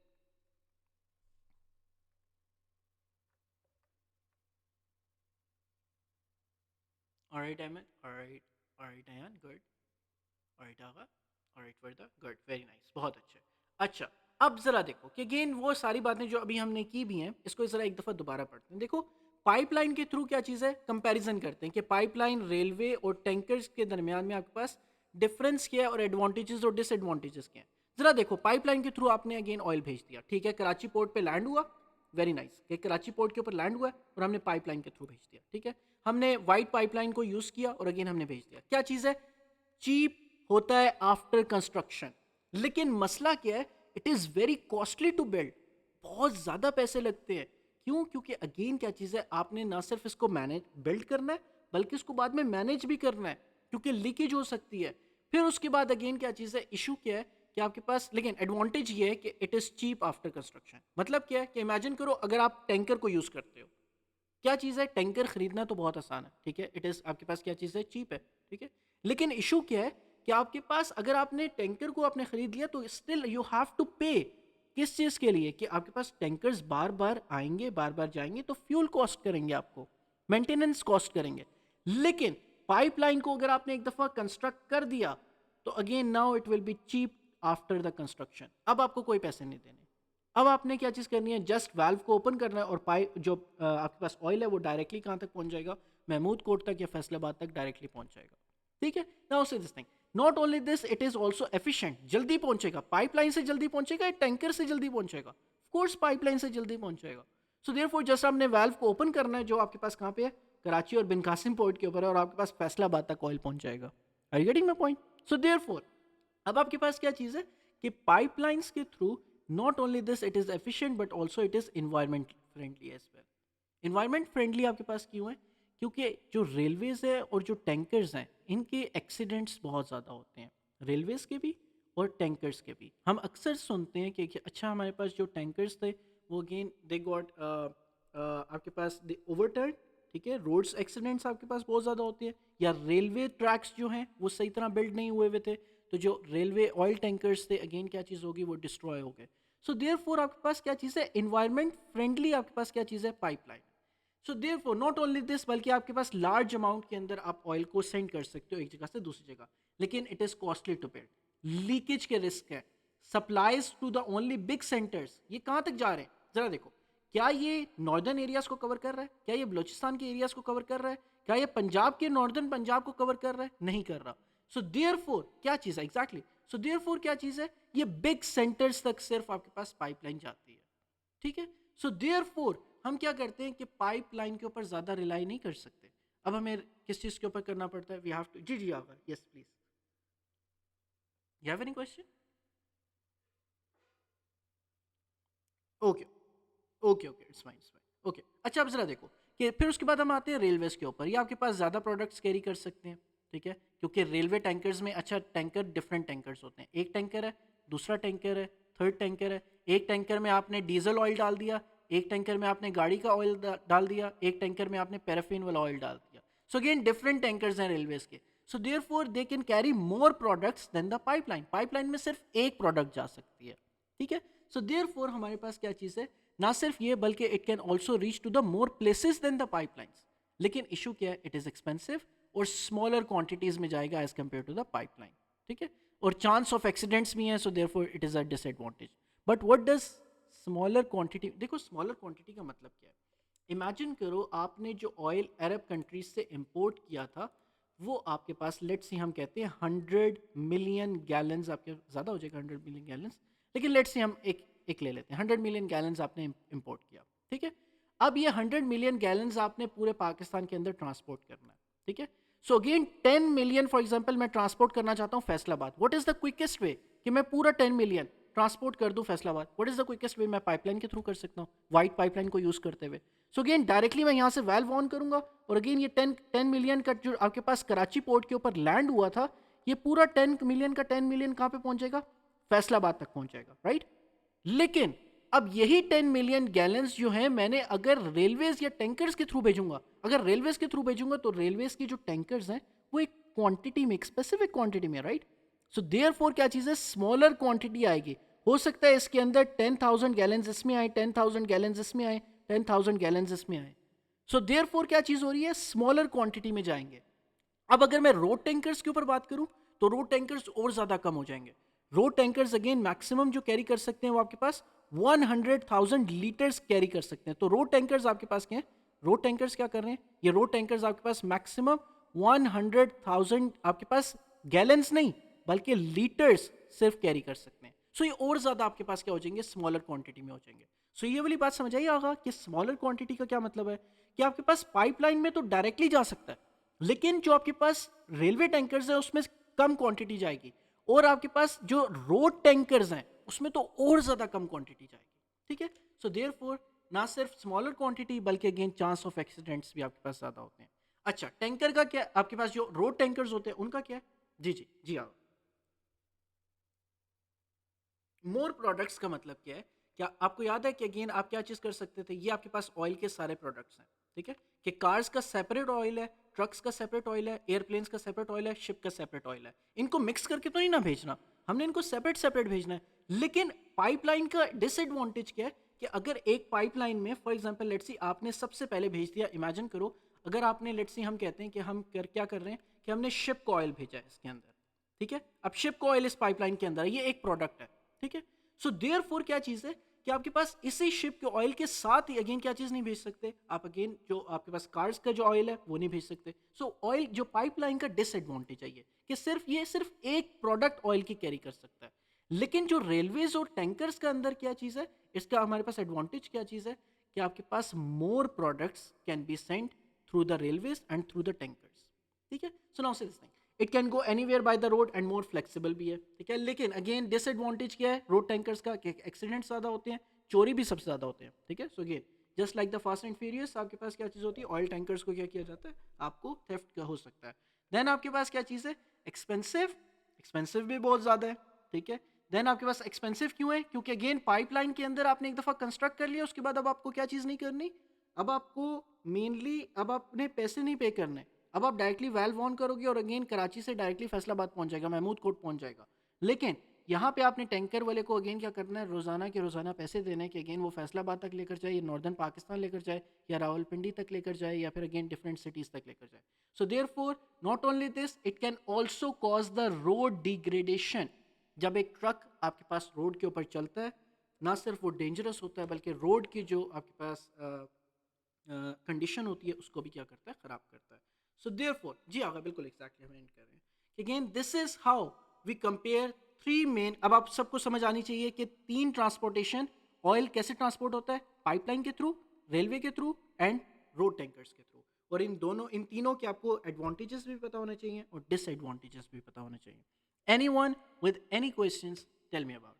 Alright Ahmed, alright Ayan, good, alright Agha, alright Warda, good, very nice, बहुत अच्छे। अच्छा, अब जरा देखो कि अगेन वो सारी बातें जो अभी हमने की भी हैं, इसको जरा एक दफा दोबारा पढ़ते हैं। देखो पाइपलाइन के थ्रू क्या चीज़ है, कंपैरिजन करते हैं कि पाइपलाइन रेलवे और टैंकर्स के दरमियान में आपके पास डिफरेंस क्या है और एडवांटेजेस और डिसएडवांटेजेस क्या हैं। जरा देखो पाइपलाइन के थ्रू आपने अगेन ऑयल भेज दिया, ठीक है, कराची पोर्ट पे लैंड हुआ, वेरी नाइस, कि कराची पोर्ट के ऊपर लैंड हुआ है और हमने पाइपलाइन के थ्रू भेज दिया, ठीक है। हमने वाइट पाइपलाइन को यूज़ किया और अगेन हमने भेज दिया, क्या चीज़ है, चीप होता है आफ्टर कंस्ट्रक्शन, लेकिन मसला क्या है, it is very costly to build, बहुत ज़्यादा पैसे लगते हैं। क्यों? क्योंकि अगेन क्या चीज़ है, आपने ना सिर्फ इसको मैनेज बिल्ड करना है बल्कि इसको बाद में मैनेज भी करना है, क्योंकि लीकेज हो सकती है। फिर उसके बाद अगेन क्या चीज़ है, इशू क्या है कि आपके पास, लेकिन एडवांटेज ये है कि it is cheap after construction. मतलब क्या है कि इमेजिन करो अगर आप टैंकर को यूज़ करते हो, क्या चीज़ है, टैंकर खरीदना तो बहुत आसान है, ठीक है, इट इज़ आपके पास क्या चीज़ है, चीप है, ठीक है। लेकिन इशू क्या है कि आपके पास अगर आपने टैंकर को आपने खरीद लिया तो स्टिल यू हैव टू पे, किस चीज़ के लिए, कि आपके पास टैंकर्स बार बार आएंगे बार बार जाएंगे तो फ्यूल कॉस्ट करेंगे, आपको मेंटेनेंस कॉस्ट करेंगे। लेकिन पाइपलाइन को अगर आपने एक दफ़ा कंस्ट्रक्ट कर दिया तो again now it will be cheap after the construction, अब आपको कोई पैसे नहीं देने। अब आपने क्या चीज़ करनी है, जस्ट वाल्व को ओपन करना है और पाइप जो आपके पास ऑयल है वो डायरेक्टली कहाँ तक पहुंच जाएगा, महमूद कोट तक या फैसलाबाद तक डायरेक्टली पहुंच जाएगा, ठीक है। Now say this thing, not only this, it is also efficient, जल्दी पहुंचेगा, पाइपलाइन से जल्दी पहुंचेगा, टैंकर से जल्दी पहुंचेगा, ऑफ कोर्स पाइपलाइन से जल्दी पहुंचेगा। सो देयरफॉर जस्ट आपने वाल्व को ओपन करना है जो आपके पास कहाँ पे है, कराची और बिन कासिम पोर्ट के ऊपर है, और आपके पास फैसलाबाद तक ऑयल पहुंच जाएगा। Are you getting my point? So therefore अब आपके पास क्या चीज़ है कि पाइपलाइंस के through not only this it is efficient but also it is environment friendly as well. Environment friendly आपके पास क्यों है क्योंकि जो रेलवेज है और जो टैंकर्स हैं इनके एक्सीडेंट्स बहुत ज़्यादा होते हैं, रेलवेज के भी और टैंकर्स के भी। हम अक्सर सुनते हैं कि अच्छा हमारे पास जो टैंकर्स थे वो अगेन दे गॉट आपके पास दे ओवरटर्न, ठीक है, रोड्स एक्सीडेंट्स आपके पास बहुत ज़्यादा होते हैं, या रेलवे ट्रैक्स जो हैं वो सही तरह बिल्ड नहीं हुए हुए थे, तो जो रेलवे ऑयल टैंकर्स थे अगेन क्या चीज़ होगी, वो डिस्ट्रॉय हो गए। सो देयरफॉर आपके पास क्या चीज़ है, इन्वायरमेंट फ्रेंडली आपके पास क्या चीज़ है, pipeline. So therefore not only this, बल्कि आपके पास लार्ज अमाउंट के अंदर आप ऑयल को सेंड कर सकते हो एक जगह से दूसरी जगह, लेकिन it is costly to build, leakage के रिस्क है, supplies to the only big centres, ये कहाँ तक जा रहे हैं जरा देखो, क्या ये नॉर्दर्न एरियाज को कवर कर रहा है, क्या ये बलोचिस्तान के एरियाज को कवर कर रहा है, क्या ये पंजाब के नॉर्दर्न पंजाब को कवर कर रहा है, नहीं कर रहा। सो देयरफॉर क्या चीज़ है एग्जैक्टली, सो देयरफॉर क्या चीज़ है, ये बिग सेंटर्स तक सिर्फ आपके पास पाइपलाइन जाती है, ठीक है। सो देयरफॉर हम क्या करते हैं कि पाइपलाइन के ऊपर ज़्यादा रिलाई नहीं कर सकते। अब हमें किस चीज़ के ऊपर करना पड़ता है, वी हैव टू, जी जी आवर, yes please, you have any question? Okay okay okay, it's fine it's fine, okay. अच्छा अब जरा देखो कि फिर उसके बाद हम आते हैं रेलवेज के ऊपर, ये आपके पास ज़्यादा प्रोडक्ट्स कैरी कर सकते हैं, ठीक है, क्योंकि रेलवे टैंकर्स में, अच्छा टैंकर डिफरेंट टैंकर्स होते हैं, एक टैंकर है, दूसरा टैंकर है, थर्ड टैंकर है, एक टैंकर में आपने डीजल ऑयल डाल दिया, एक टैंकर में आपने गाड़ी का ऑयल डाल दिया, एक टैंकर में आपने पैराफिन वाला ऑयल डाल दिया। सो अगेन डिफरेंट टैंकर्स हैं रेलवेज के, so therefore they can carry more products than the pipeline, pipeline में सिर्फ एक प्रोडक्ट जा सकती है, ठीक है। सो देयरफॉर हमारे पास क्या चीज़ है, ना सिर्फ ये बल्कि it can also reach to the more places than the pipelines, लेकिन इशू क्या है, इट इज़ एक्सपेंसिव और स्मॉलर क्वांटिटीज में जाएगा as compare to the pipeline, ठीक है, और चांस ऑफ एक्सीडेंट्स भी हैं, so therefore it is a disadvantage. But what does smaller quantity, देखो स्मॉलर क्वांटिटी का मतलब क्या है, इमेजिन करो आपने जो ऑयल अरब कंट्रीज से इंपोर्ट किया था वो आपके पास, लेट्स सी हम कहते हैं 100 मिलियन गैलन्स, आपके ज़्यादा हो जाएगा 100 मिलियन गैलन्स, लेकिन लेट्स सी हम एक ले लेते हैं, 100 मिलियन गैलन्स आपने इंपोर्ट किया, ठीक है। अब ये 100 मिलियन गैलन्स आपने पूरे पाकिस्तान के अंदर ट्रांसपोर्ट करना है, ठीक है। So again 10 million for example मैं ट्रांसपोर्ट करना चाहता हूँ Faisalabad, what is the quickest वे कि मैं पूरा 10 मिलियन ट्रांसपोर्ट कर दूं Faisalabad, what is the quickest वे, मैं पाइपलाइन के थ्रू कर सकता हूँ, वाइट पाइपलाइन को यूज करते हुए। सो अगेन डायरेक्टली मैं यहाँ से वाल्व ऑन करूंगा और अगेन ये 10 मिलियन का जो आपके पास कराची पोर्ट के ऊपर लैंड हुआ था, ये पूरा 10 मिलियन का 10 मिलियन कहाँ पे पहुंचेगा, फैसलाबाद तक पहुंचेगा, राइट। लेकिन अब यही 10 मिलियन गैलन्स जो है मैंने अगर रेलवेज या टैंकर्स के थ्रू भेजूंगा, अगर रेलवेज के थ्रू भेजूंगा तो रेलवेज की जो टैंकर्स हैं वो एक क्वांटिटी में, एक स्पेसिफिक क्वांटिटी में, राइट। सो देयरफॉर क्या चीज़ है, स्मॉलर क्वांटिटी आएगी, हो सकता है इसके अंदर 10,000 गैलन्स इसमें आए, 10,000 गैलन्स इसमें आए, 10,000 गैलन्स इसमें आए। सो देयरफॉर क्या चीज़ हो रही है, स्मॉलर क्वांटिटी में जाएंगे। अब अगर मैं रोड टैंकर्स के ऊपर बात करूं तो रोड टैंकर्स और ज़्यादा कम हो जाएंगे। रोड टैंकर्स अगेन मैक्सिमम जो कैरी कर सकते हैं वो आपके पास 100,000 लीटर्स कैरी कर सकते हैं। तो रोड टैंकर्स आपके पास क्या है, रोड टैंकर्स क्या कर रहे हैं, ये रोड टैंकर्स आपके पास मैक्सिमम 100,000 आपके पास गैलन्स नहीं बल्कि लीटर्स सिर्फ कैरी कर सकते हैं। सो ये और ज़्यादा आपके पास क्या हो जाएंगे, स्मॉलर क्वांटिटी में हो जाएंगे। सो ये वाली बात समझ आई होगा कि स्मॉलर क्वांटिटी का क्या मतलब है, कि आपके पास पाइपलाइन में तो डायरेक्टली जा सकता है, लेकिन जो आपके पास रेलवे टैंकर्स है उसमें कम क्वांटिटी जाएगी, और आपके पास जो रोड टैंकर्स हैं उसमें तो और ज्यादा कम क्वांटिटी जाएगी, ठीक है। सो देयरफॉर ना सिर्फ स्मॉलर क्वांटिटी बल्कि अगेन चांस ऑफ एक्सीडेंट्स भी आपके पास ज्यादा होते हैं। अच्छा टैंकर का क्या, आपके पास जो रोड टैंकर्स होते हैं उनका क्या है, जी जी जी हाँ, मोर प्रोडक्ट्स का मतलब क्या है, क्या आपको याद है कि अगेन आप क्या चीज़ कर सकते थे, ये आपके पास ऑयल के सारे प्रोडक्ट्स हैं, ठीक है, कि कार्स का सेपरेट ऑयल है, ट्रक्स का सेपरेट ऑयल है, एयरप्लेन्स का सेपरेट ऑयल है, शिप का सेपरेट ऑयल है, इनको मिक्स करके तो नहीं ना भेजना, हमने इनको सेपरेट सेपरेट भेजना है। लेकिन पाइपलाइन का डिसएडवांटेज क्या है कि अगर एक पाइपलाइन में फॉर एग्जांपल लेट्स सी आपने सबसे पहले भेज दिया, इमेजिन करो अगर आपने लेट्स सी हम कहते हैं कि हम क्या कर रहे हैं कि हमने शिप का ऑयल भेजा है इसके अंदर, ठीक है, अब शिप का ऑयल इस पाइपलाइन के अंदर है, ये एक प्रोडक्ट है, ठीक है। सो देयरफॉर क्या चीज है कि आपके पास इसी शिप के ऑयल के साथ ही अगेन क्या चीज नहीं भेज सकते आप, अगेन जो आपके पास कार्स का जो ऑयल है वो नहीं भेज सकते। सो ऑयल जो पाइपलाइन का डिसएडवांटेज है ये कि सिर्फ एक प्रोडक्ट ऑयल की कैरी कर सकता है। लेकिन जो रेलवेज और टैंकर्स का अंदर क्या चीज है, इसका हमारे पास एडवांटेज क्या चीज है कि आपके पास more products can be sent through the railways and through the tankers, ठीक है। So now say this thing, it can go anywhere by the road and more flexible भी है, ठीक है। लेकिन अगेन डिसएडवांटेज क्या है रोड टैंकर्स का कि एक्सीडेंट्स ज़्यादा होते हैं, चोरी भी सबसे ज़्यादा होते हैं, ठीक है। So again just like the fast and furious आपके पास क्या चीज़ होती है, ऑयल टैंकर्स को क्या किया जाता है, आपको थेफ्ट का हो सकता है। देन आपके पास क्या चीज़ है, एक्सपेंसिव, एक्सपेंसिव भी बहुत ज़्यादा है, ठीक है। देन आपके पास एक्सपेंसिव क्यों है, क्योंकि अगेन पाइपलाइन के अंदर आपने एक दफ़ा कंस्ट्रक्ट कर लिया, उसके बाद अब आपको क्या चीज़ नहीं करनी, अब आपको मेनली अब आपने पैसे नहीं पे करने, अब आप डायरेक्टली वाल्व ऑन करोगे और अगेन कराची से डायरेक्टली फैसलाबाद पहुंच जाएगा, महमूद कोट पहुंच जाएगा। लेकिन यहाँ पे आपने टैंकर वाले को अगेन क्या करना है, रोजाना के रोजाना पैसे देने के अगेन वो फैसलाबाद तक लेकर जाए, नॉर्दर्न पाकिस्तान लेकर जाए, या रावलपिंडी तक लेकर जाए, या फिर अगेन डिफरेंट सिटीज तक लेकर जाए। So therefore not only this, it can also cause the road degradation. जब एक ट्रक आपके पास रोड के ऊपर चलता है, ना सिर्फ वो डेंजरस होता है बल्कि रोड की जो आपके पास कंडीशन होती है उसको भी क्या करता है, ख़राब करता है। सो देयरफॉर जी आगे बिल्कुल एग्जैक्टली हम एंड कर रहे हैं कि again this is how we compare three main. अब आप सबको समझ आनी चाहिए कि तीन ट्रांसपोर्टेशन, ऑयल कैसे ट्रांसपोर्ट होता है, पाइपलाइन के थ्रू, रेलवे के थ्रू एंड रोड टैंकर्स के थ्रू। और इन तीनों के आपको एडवांटेजेस भी पता होने चाहिए और डिसएडवांटेजेस भी पता होने चाहिए। Anyone with any questions tell me about.